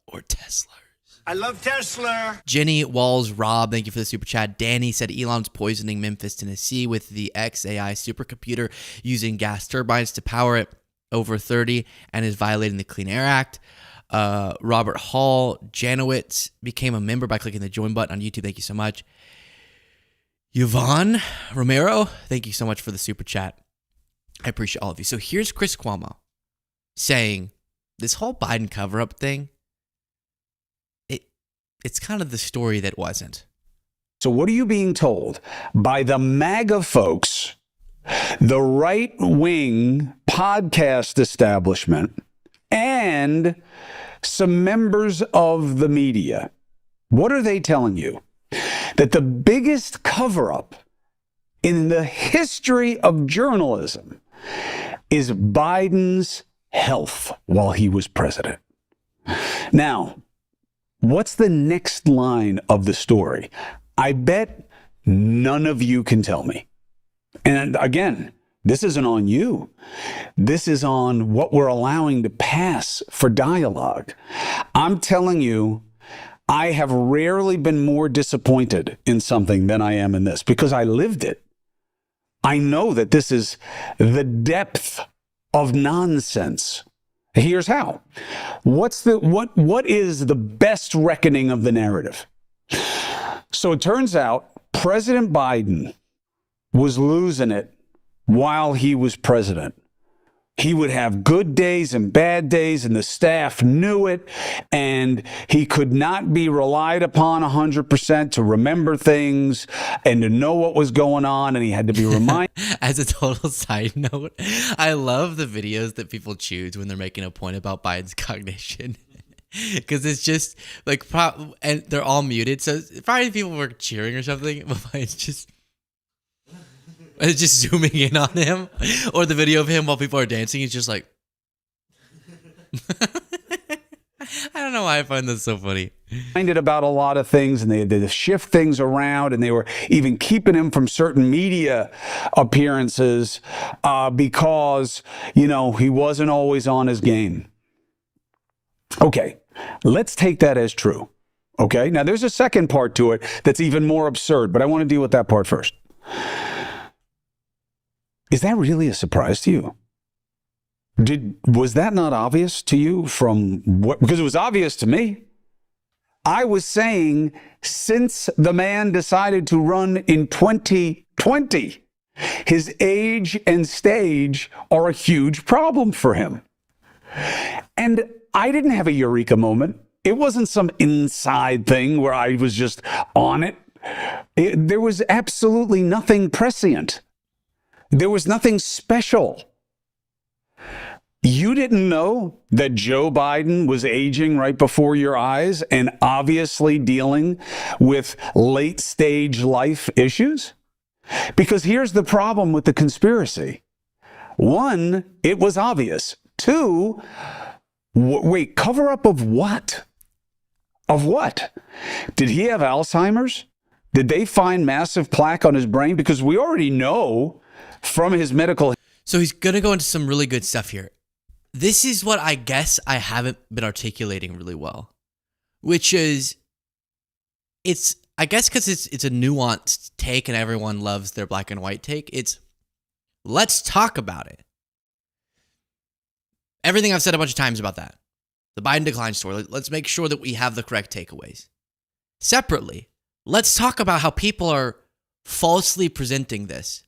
Or Teslers. I love Tesla. Jenny Walls Rob, thank you for the super chat. Danny said Elon's poisoning Memphis, Tennessee with the XAI supercomputer using gas turbines to power it over 30 and is violating the Clean Air Act. Robert Hall Janowitz became a member by clicking the join button on YouTube. Thank you so much. Yvonne Romero, thank you so much for the super chat. I appreciate all of you. So here's Chris Cuomo saying this whole Biden cover-up thing, it's kind of the story that wasn't. So what are you being told by the MAGA folks, the right-wing podcast establishment, and some members of the media? What are they telling you? That the biggest cover-up in the history of journalism is Biden's health while he was president. Now, what's the next line of the story? I bet none of you can tell me. And again, this isn't on you. This is on what we're allowing to pass for dialogue. I'm telling you, I have rarely been more disappointed in something than I am in this because I lived it. I know that this is the depth of nonsense. Here's how. What is the best reckoning of the narrative? So it turns out President Biden was losing it while he was president. He would have good days and bad days, and the staff knew it, and he could not be relied upon 100% to remember things and to know what was going on, and he had to be reminded. As a total side note, I love the videos that people choose when they're making a point about Biden's cognition. Because it's just like, and they're all muted, so probably people were cheering or something, but it's just zooming in on him, or the video of him while people are dancing. He's just like, I don't know why I find this so funny. Minded about a lot of things, and they had to shift things around, and they were even keeping him from certain media appearances because, he wasn't always on his game. Okay, let's take that as true. Okay, now there's a second part to it that's even more absurd, but I want to deal with that part first. Is that really a surprise to you? Was that not obvious to you from what? Because it was obvious to me. I was saying since the man decided to run in 2020, his age and stage are a huge problem for him. And I didn't have a eureka moment. It wasn't some inside thing where I was just on it. There was absolutely nothing prescient. There was nothing special. You didn't know that Joe Biden was aging right before your eyes and obviously dealing with late stage life issues? Because here's the problem with the conspiracy. One, it was obvious. Two, wait, cover up of what? Of what? Did he have Alzheimer's? Did they find massive plaque on his brain? Because we already know from his medical. So he's going to go into some really good stuff here. This is what I guess I haven't been articulating really well, which is I guess because it's a nuanced take and everyone loves their black and white take. It's let's talk about it. Everything I've said a bunch of times about that. The Biden decline story. Let's make sure that we have the correct takeaways. Separately, let's talk about how people are falsely presenting this.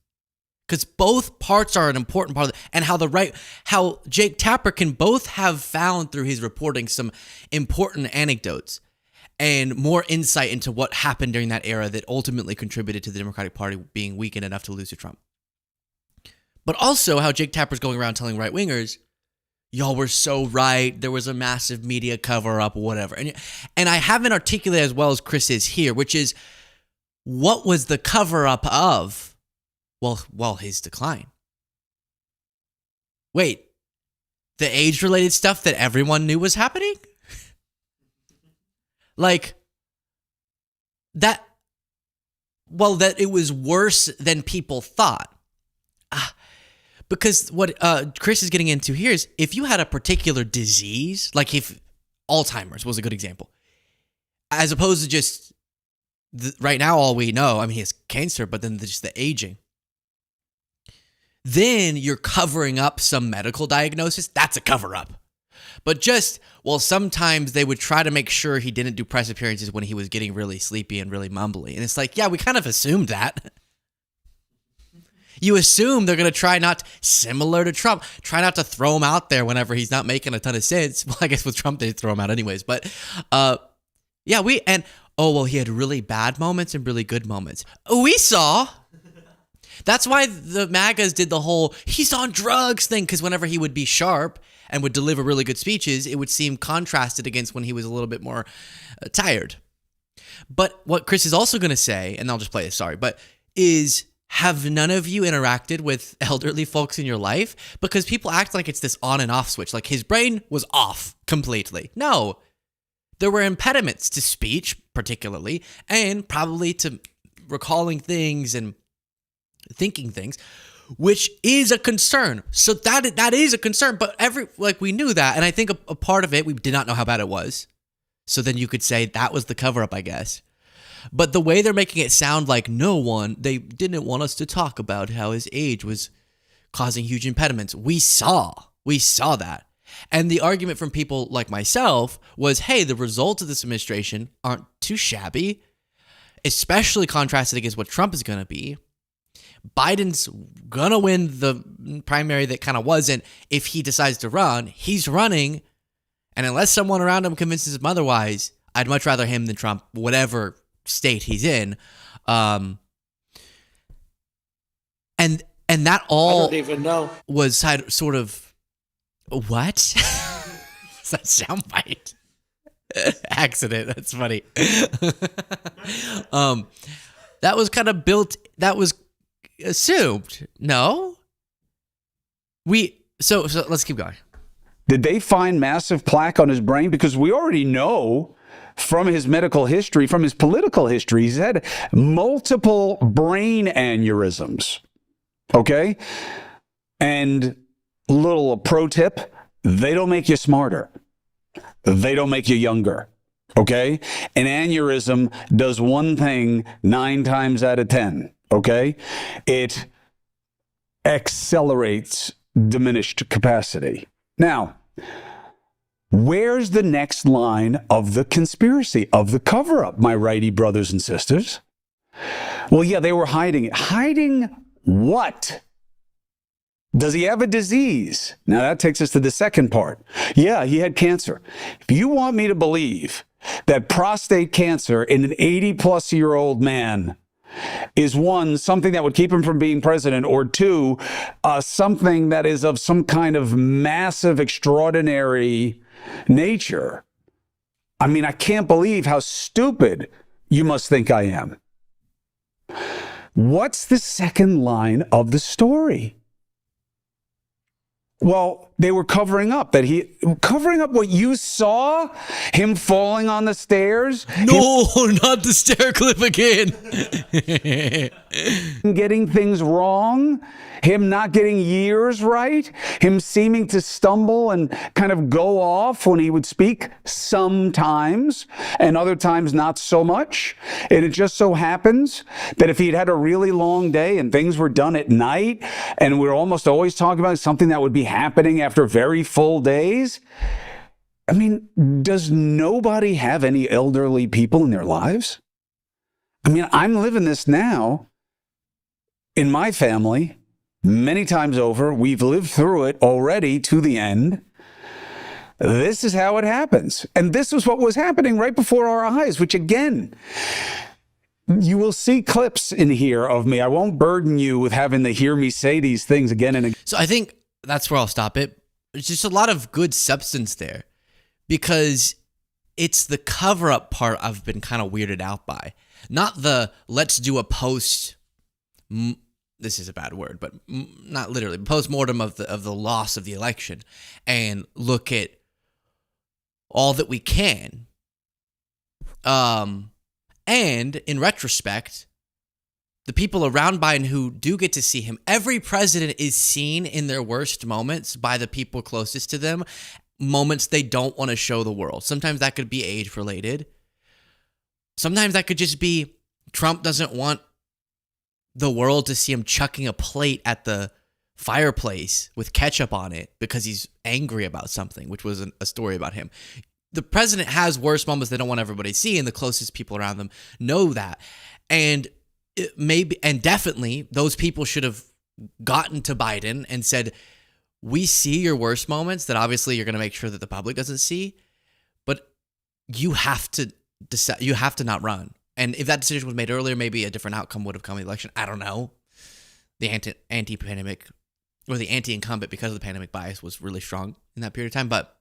Because both parts are an important part of it, and how Jake Tapper can both have found through his reporting some important anecdotes and more insight into what happened during that era that ultimately contributed to the Democratic Party being weakened enough to lose to Trump. But also how Jake Tapper's going around telling right-wingers, y'all were so right, there was a massive media cover-up, whatever. And I haven't articulated as well as Chris is here, which is, what was the cover-up of? Well, his decline. Wait, the age-related stuff that everyone knew was happening? Like, that it was worse than people thought. Because what Chris is getting into here is, if you had a particular disease, like if Alzheimer's was a good example, as opposed to just right now, all we know, I mean, he has cancer, but then just the aging. Then you're covering up some medical diagnosis. That's a cover up. But just, well, sometimes they would try to make sure he didn't do press appearances when he was getting really sleepy and really mumbly. And it's like, yeah, we kind of assumed that. You assume they're going to try not, similar to Trump, try not to throw him out there whenever he's not making a ton of sense. Well, I guess with Trump, they throw him out anyways. But yeah, he had really bad moments and really good moments. We saw. That's why the MAGAs did the whole he's on drugs thing, because whenever he would be sharp and would deliver really good speeches, it would seem contrasted against when he was a little bit more tired. But what Chris is also going to say, and I'll just play this, is have none of you interacted with elderly folks in your life? Because people act like it's this on and off switch, like his brain was off completely. No, there were impediments to speech, particularly, and probably to recalling things and thinking things, which is a concern. So that is a concern, but we knew that, and I think a part of it, we did not know how bad it was. So then you could say that was the cover up, I guess. But the way they're making it sound like they didn't want us to talk about how his age was causing huge impediments. We saw that. And the argument from people like myself was, hey, the results of this administration aren't too shabby, especially contrasted against what Trump is going to be. Biden's going to win the primary that kind of wasn't. If he decides to run, he's running. And unless someone around him convinces him otherwise, I'd much rather him than Trump, whatever state he's in. And that all I don't even know. was sort of, what? Does that soundbite? Accident. That's funny. That was kind of built, that was assumed. No? So let's keep going. Did they find massive plaque on his brain? Because we already know from his medical history, from his political history, he's had multiple brain aneurysms. Okay? And little pro tip, they don't make you smarter. They don't make you younger. Okay? An aneurysm does one thing 9 times out of 10. Okay? It accelerates diminished capacity. Now, where's the next line of the conspiracy, of the cover-up, my righty brothers and sisters? Well, yeah, they were hiding it. Hiding what? Does he have a disease? Now, that takes us to the second part. Yeah, he had cancer. If you want me to believe that prostate cancer in an 80-plus-year-old man is one, something that would keep him from being president, or two, something that is of some kind of massive, extraordinary nature. I mean, I can't believe how stupid you must think I am. What's the second line of the story? Well, they were covering up what you saw, him falling on the stairs. No, not the stair clip again. Getting things wrong, him not getting years right, him seeming to stumble and kind of go off when he would speak sometimes, and other times not so much. And it just so happens that if he'd had a really long day and things were done at night, and we're almost always talking about something that would be happening after very full days. I mean, does nobody have any elderly people in their lives? I mean, I'm living this now in my family many times over. We've lived through it already to the end. This is how it happens. And this was what was happening right before our eyes, which again, you will see clips in here of me. I won't burden you with having to hear me say these things again and again. So I think that's where I'll stop it. It's just a lot of good substance there, because it's the cover-up part I've been kind of weirded out by. Not the let's do a post, this is a bad word, but not literally, post-mortem of the loss of the election and look at all that we can. And in retrospect, the people around Biden who do get to see him, every president is seen in their worst moments by the people closest to them, moments they don't want to show the world. Sometimes that could be age related. Sometimes that could just be Trump doesn't want the world to see him chucking a plate at the fireplace with ketchup on it because he's angry about something, which was a story about him. The president has worse moments they don't want everybody to see, and the closest people around them know that. And definitely those people should have gotten to Biden and said, we see your worst moments that obviously you're going to make sure that the public doesn't see, but you have to decide, you have to not run. And if that decision was made earlier, maybe a different outcome would have come in the election. I don't know. The anti-pandemic or the anti-incumbent, because of the pandemic bias, was really strong in that period of time, but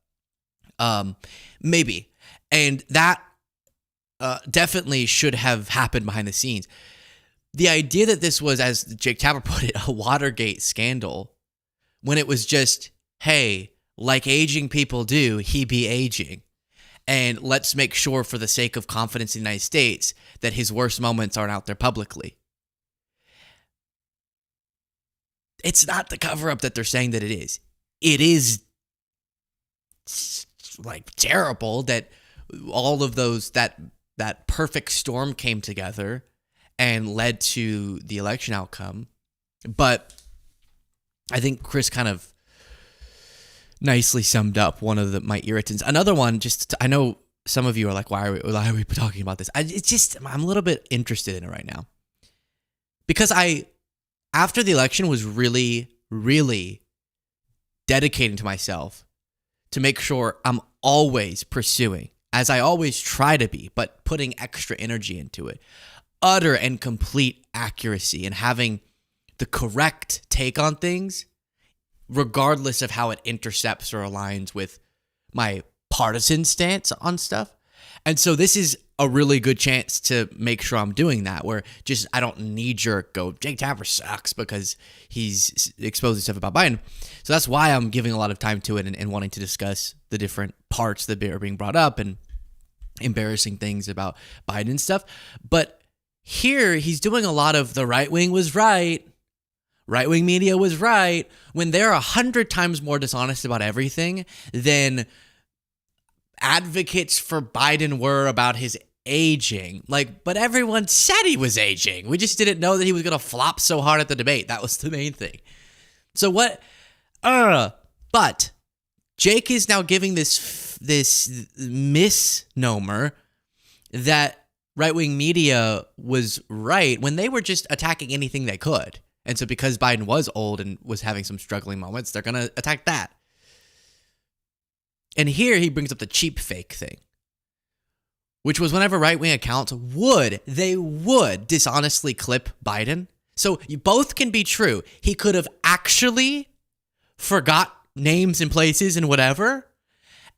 maybe. And that definitely should have happened behind the scenes. The idea that this was, as Jake Tapper put it, a Watergate scandal, when it was just, hey, like aging people do, he be aging. And let's make sure, for the sake of confidence in the United States, that his worst moments aren't out there publicly. It's not the cover-up that they're saying that it is. It is like terrible that all of those, that perfect storm came together and led to the election outcome. But I think Chris kind of nicely summed up one of my irritants. Another one, I know some of you are like, why are we talking about this? I'm a little bit interested in it right now. Because after the election, was really, really dedicating to myself to make sure I'm always pursuing, as I always try to be, but putting extra energy into it, utter and complete accuracy and having the correct take on things, regardless of how it intercepts or aligns with my partisan stance on stuff. And so this is a really good chance to make sure I'm doing that, where just I don't knee-jerk go, Jake Tapper sucks because he's exposing stuff about Biden. So that's why I'm giving a lot of time to it and wanting to discuss the different parts that are being brought up and embarrassing things about Biden and stuff. But here he's doing a lot of the right wing was right. Right-wing media was right, when they're 100 times more dishonest about everything than advocates for Biden were about his aging. But everyone said he was aging. We just didn't know that he was going to flop so hard at the debate. That was the main thing. So what? But Jake is now giving this misnomer that right-wing media was right when they were just attacking anything they could. And so because Biden was old and was having some struggling moments, they're going to attack that. And here he brings up the cheap fake thing, which was whenever right-wing accounts would dishonestly clip Biden. So you both can be true. He could have actually forgot names and places and whatever,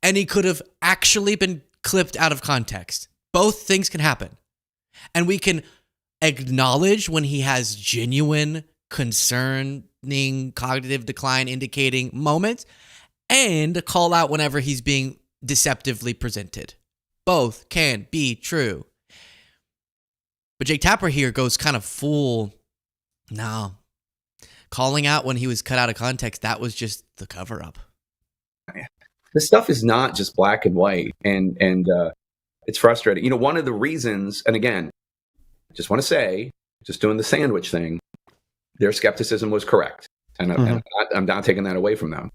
and he could have actually been clipped out of context. Both things can happen. And we can acknowledge when he has genuine, concerning cognitive decline indicating moments, and call out whenever he's being deceptively presented. Both can be true. But Jake Tapper here goes kind of full, no. Calling out when he was cut out of context, that was just the cover-up. This stuff is not just black and white, and it's frustrating. You know, one of the reasons, and again, just want to say, just doing the sandwich thing, their skepticism was correct. And I'm not taking that away from them.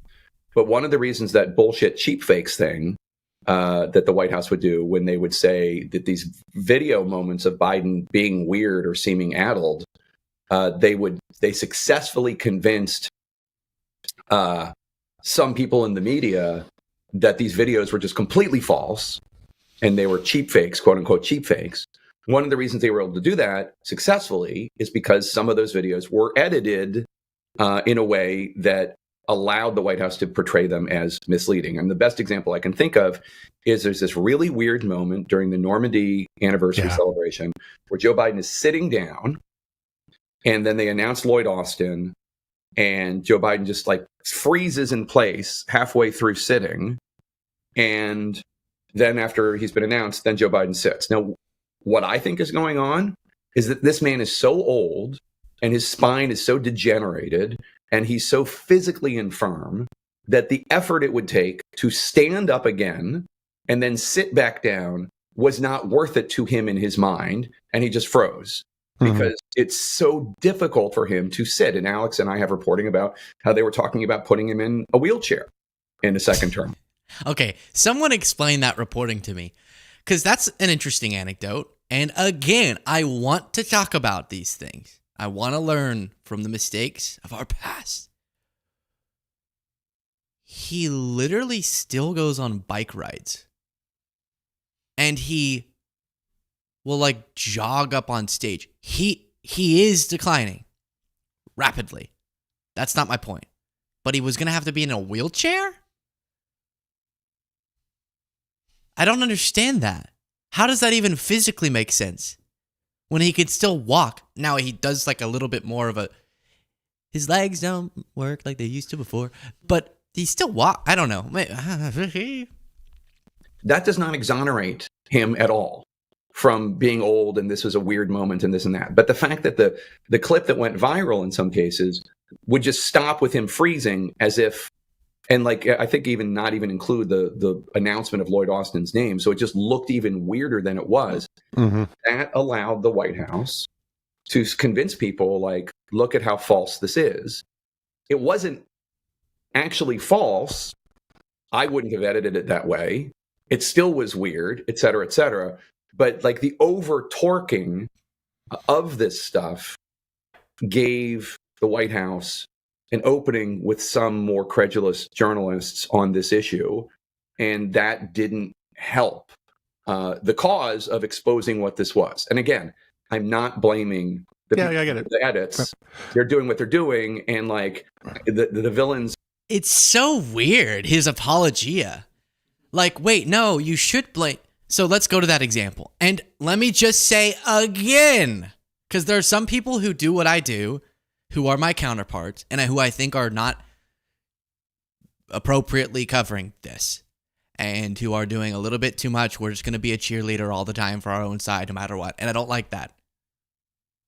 But one of the reasons that bullshit cheap fakes thing that the White House would do when they would say that these video moments of Biden being weird or seeming addled, they successfully convinced some people in the media that these videos were just completely false and they were cheap fakes, quote unquote cheap fakes. One of the reasons they were able to do that successfully is because some of those videos were edited in a way that allowed the White House to portray them as misleading. And the best example I can think of is there's this really weird moment during the Normandy anniversary celebration where Joe Biden is sitting down and then they announce Lloyd Austin and Joe Biden just freezes in place halfway through sitting. And then after he's been announced, then Joe Biden sits. Now, what I think is going on is that this man is so old and his spine is so degenerated and he's so physically infirm that the effort it would take to stand up again and then sit back down was not worth it to him in his mind, and he just froze because it's so difficult for him to sit. And Alex and I have reporting about how they were talking about putting him in a wheelchair in a second term. Okay, someone explain that reporting to me, because that's an interesting anecdote. And again, I want to talk about these things. I want to learn from the mistakes of our past. He literally still goes on bike rides. And he will like jog up on stage. He is declining rapidly. That's not my point. But he was going to have to be in a wheelchair? I don't understand that. How does that even physically make sense? When he could still walk. Now he does like a little bit more of a... His legs don't work like they used to before. But he still walk. I don't know. That does not exonerate him at all from being old and this was a weird moment and this and that. But the fact that the clip that went viral in some cases would just stop with him freezing as if... And like, I think even not even include the announcement of Lloyd Austin's name. So it just looked even weirder than it was. That allowed the White House to convince people, like, look at how false this is. It wasn't actually false. I wouldn't have edited it that way. It still was weird, et cetera, et cetera. But like the over torquing of this stuff gave the White House an opening with some more credulous journalists on this issue, and that didn't help the cause of exposing what this was. And again, I'm not blaming the edits. They're doing what they're doing, and like the villains. It's so weird, his apologia. Like, wait, no, you should blame. So let's go to that example. And let me just say again, because there are some people who do what I do, who are my counterparts, and who I think are not appropriately covering this, and who are doing a little bit too much. We're just going to be a cheerleader all the time for our own side, no matter what. And I don't like that.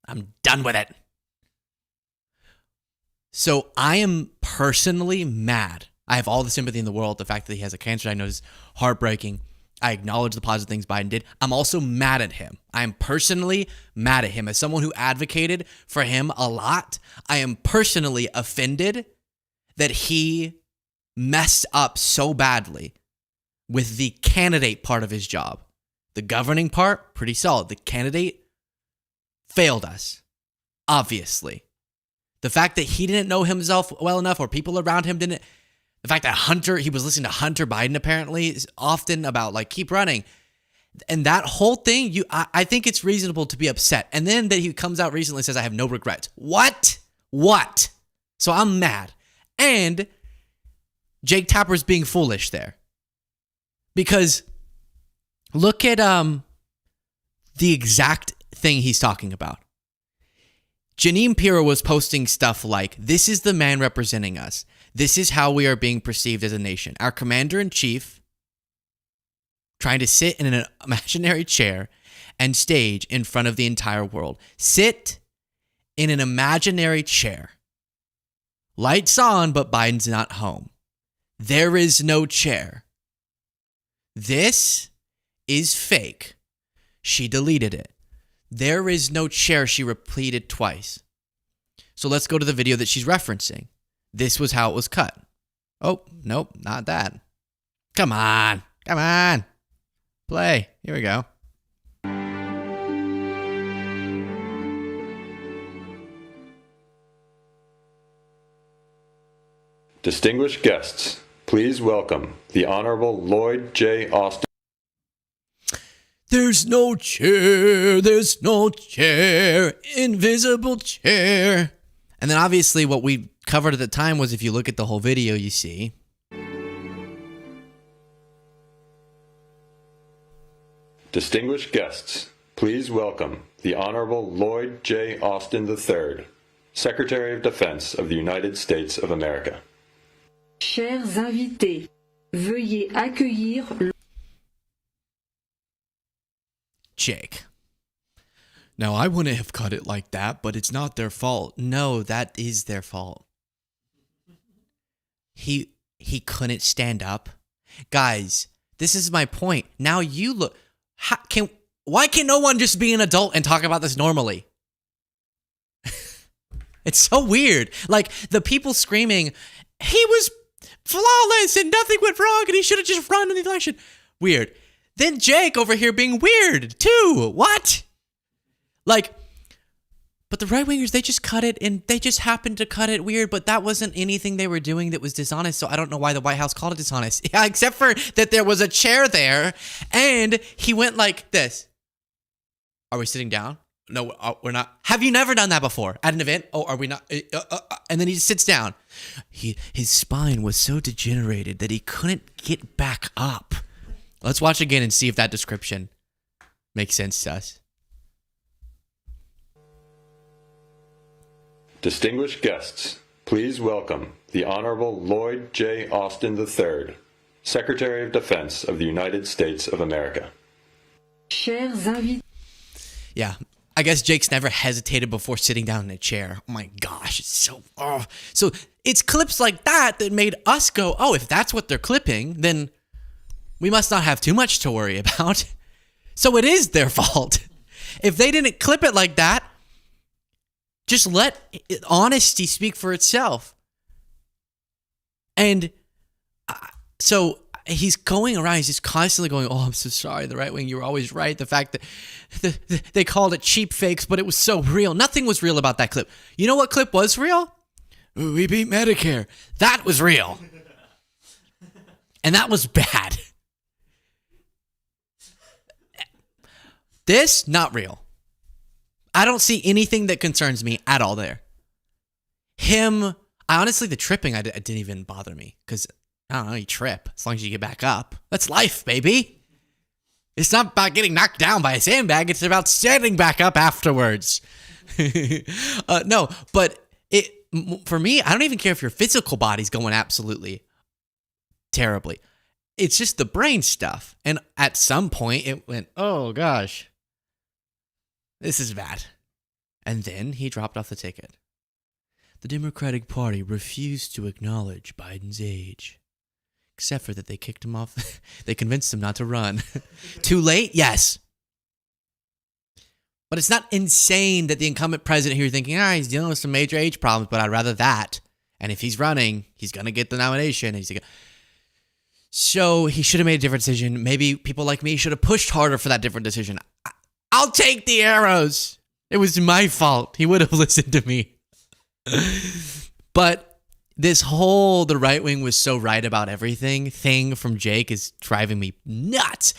I'm done with it. So I am personally mad. I have all the sympathy in the world. The fact that he has a cancer diagnosis, heartbreaking. I acknowledge the positive things Biden did. I'm also mad at him. I am personally mad at him. As someone who advocated for him a lot, I am personally offended that he messed up so badly with the candidate part of his job. The governing part, pretty solid. The candidate failed us, obviously. The fact that he didn't know himself well enough, or people around him didn't. The fact that he was listening to Hunter Biden apparently is often about like, keep running. And that whole thing, I think it's reasonable to be upset. And then that he comes out recently and says, I have no regrets. What? So I'm mad. And Jake Tapper's being foolish there. Because look at the exact thing he's talking about. Janine Pirro was posting stuff like, this is the man representing us. This is how we are being perceived as a nation. Our commander-in-chief trying to sit in an imaginary chair and stage in front of the entire world. Sit in an imaginary chair. Lights on, but Biden's not home. There is no chair. This is fake. She deleted it. There is no chair, she repeated twice. So let's go to the video that she's referencing. This was how it was cut. Oh, nope, not that. Come on. Play. Here we go. Distinguished guests, please welcome the Honorable Lloyd J. Austin. There's no chair, invisible chair. And then obviously what we covered at the time was, if you look at the whole video, you see. Distinguished guests, please welcome the Honorable Lloyd J. Austin III, Secretary of Defense of the United States of America. Chers invités, veuillez accueillir. Jake. Now, I wouldn't have cut it like that, but it's not their fault. No, that is their fault. He couldn't stand up. Guys, this is my point. Now you look. Why can't no one just be an adult and talk about this normally? It's so weird. Like, the people screaming, he was flawless and nothing went wrong and he should have just run in the election. Weird. Then Jake over here being weird too. What? Like, but the right-wingers, they just cut it, and they just happened to cut it weird, but that wasn't anything they were doing that was dishonest, so I don't know why the White House called it dishonest. Yeah, except for that there was a chair there, and he went like this. Are we sitting down? No, we're not. Have you never done that before at an event? Oh, are we not? And then he just sits down. His spine was so degenerated that he couldn't get back up. Let's watch again and see if that description makes sense to us. Distinguished guests, please welcome the Honorable Lloyd J. Austin III, Secretary of Defense of the United States of America. Chers invités. Yeah, I guess Jake's never hesitated before sitting down in a chair. Oh my gosh, it's so... Oh. So it's clips like that that made us go, oh, if that's what they're clipping, then we must not have too much to worry about. So it is their fault. If they didn't clip it like that, just let honesty speak for itself. And so he's going around, he's just constantly going, oh, I'm so sorry, the right wing, you were always right. The fact that they called it cheap fakes, but it was so real. Nothing was real about that clip. You know what clip was real? We beat Medicare. That was real. And that was bad. This, not real. I don't see anything that concerns me at all there. Honestly, the tripping, it didn't even bother me. Because, I don't know, you trip. As long as you get back up. That's life, baby. It's not about getting knocked down by a sandbag. It's about standing back up afterwards. No, but for me, I don't even care if your physical body's going absolutely terribly. It's just the brain stuff. And at some point, it went, oh, gosh. This is bad. And then he dropped off the ticket. The Democratic Party refused to acknowledge Biden's age. Except for that they kicked him off. They convinced him not to run. Too late? Yes. But it's not insane that the incumbent president here is thinking, he's dealing with some major age problems, but I'd rather that. And if he's running, he's going to get the nomination. So he should have made a different decision. Maybe people like me should have pushed harder for that different decision. I'll take the arrows. It was my fault. He would have listened to me. But this whole the right wing was so right about everything thing from Jake is driving me nuts.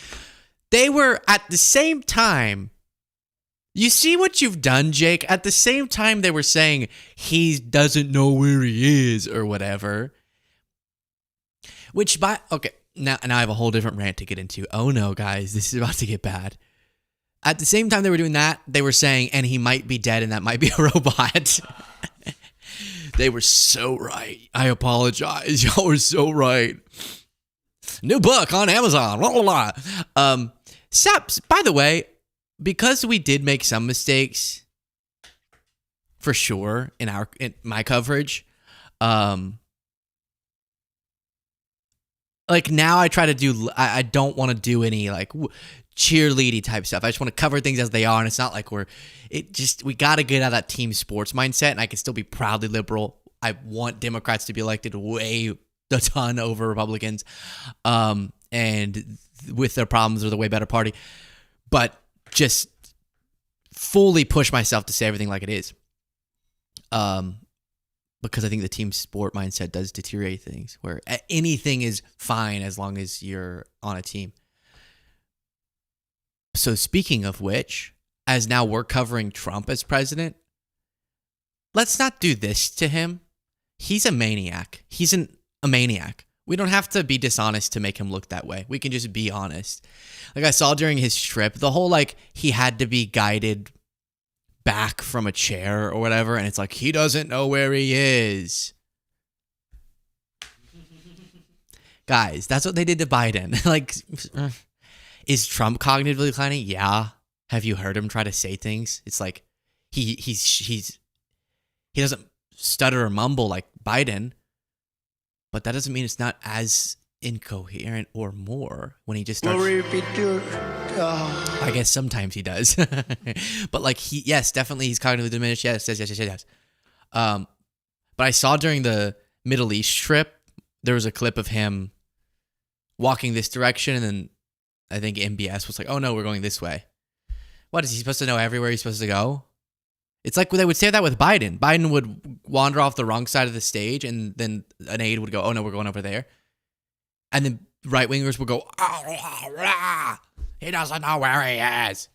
They were at the same time. You see what you've done, Jake? At the same time they were saying he doesn't know where he is or whatever. Okay, now I have a whole different rant to get into. Oh no, guys, this is about to get bad. At the same time they were doing that, they were saying, and he might be dead and that might be a robot. They were so right. I apologize. Y'all were so right. New book on Amazon. Blah, blah, blah. By the way, because we did make some mistakes, for sure, in my coverage, like now I try to do, I don't want to do any like cheerleady type stuff. I just want to cover things as they are, and it's not like we got to get out of that team sports mindset, and I can still be proudly liberal. I want Democrats to be elected way a ton over Republicans, and with their problems are the way better party, but just fully push myself to say everything like it is. Because I think the team sport mindset does deteriorate things where anything is fine as long as you're on a team. So speaking of which, as now we're covering Trump as president, let's not do this to him. He's a maniac. He's a maniac. We don't have to be dishonest to make him look that way. We can just be honest. Like I saw during his trip, the whole like he had to be guided back from a chair or whatever, and it's like he doesn't know where he is. Guys, that's what they did to Biden. Like, is Trump cognitively declining? Yeah. Have you heard him try to say things? It's like he doesn't stutter or mumble like Biden, but that doesn't mean it's not as incoherent or more when he just starts. Glory be to I guess sometimes he does. But like definitely he's cognitively diminished. Yes. But I saw during the Middle East trip, there was a clip of him walking this direction, and then I think MBS was like, oh no, we're going this way. What, is he supposed to know everywhere he's supposed to go? It's like they would say that with Biden. Biden would wander off the wrong side of the stage, and then an aide would go, oh no, we're going over there. And then right-wingers would go, he doesn't know where he is.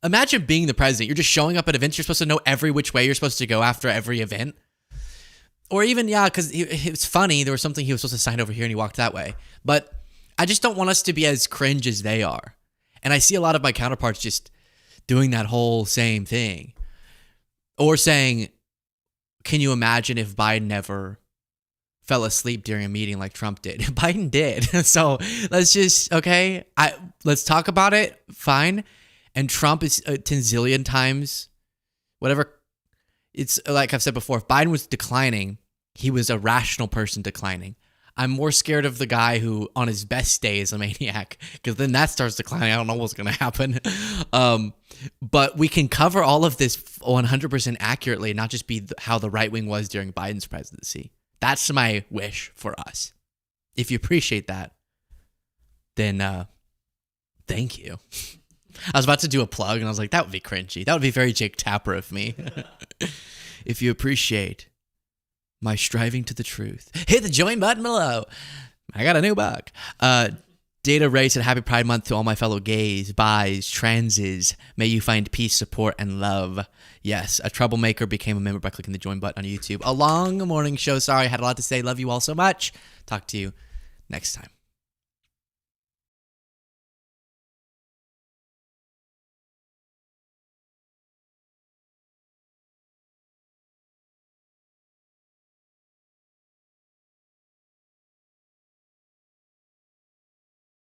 Imagine being the president. You're just showing up at events. You're supposed to know every which way you're supposed to go after every event. Or even, because it's funny. There was something he was supposed to sign over here, and he walked that way. But I just don't want us to be as cringe as they are. And I see a lot of my counterparts just doing that whole same thing. Or saying, can you imagine if Biden ever fell asleep during a meeting like Trump did? Biden did. So let's just, let's talk about it. Fine. And Trump is 10 zillion times, whatever. It's like I've said before, if Biden was declining, he was a rational person declining. I'm more scared of the guy who on his best day is a maniac, because then that starts declining. I don't know what's going to happen. But we can cover all of this 100% accurately, not just be how the right wing was during Biden's presidency. That's my wish for us. If you appreciate that, then thank you. I was about to do a plug, and I was like, that would be cringy. That would be very Jake Tapper of me. If you appreciate my striving to the truth, hit the join button below. I got a new bug. Data Ray said, happy Pride Month to all my fellow gays, bis, transes. May you find peace, support, and love. Yes, a troublemaker became a member by clicking the join button on YouTube. A long morning show. Sorry, I had a lot to say. Love you all so much. Talk to you next time.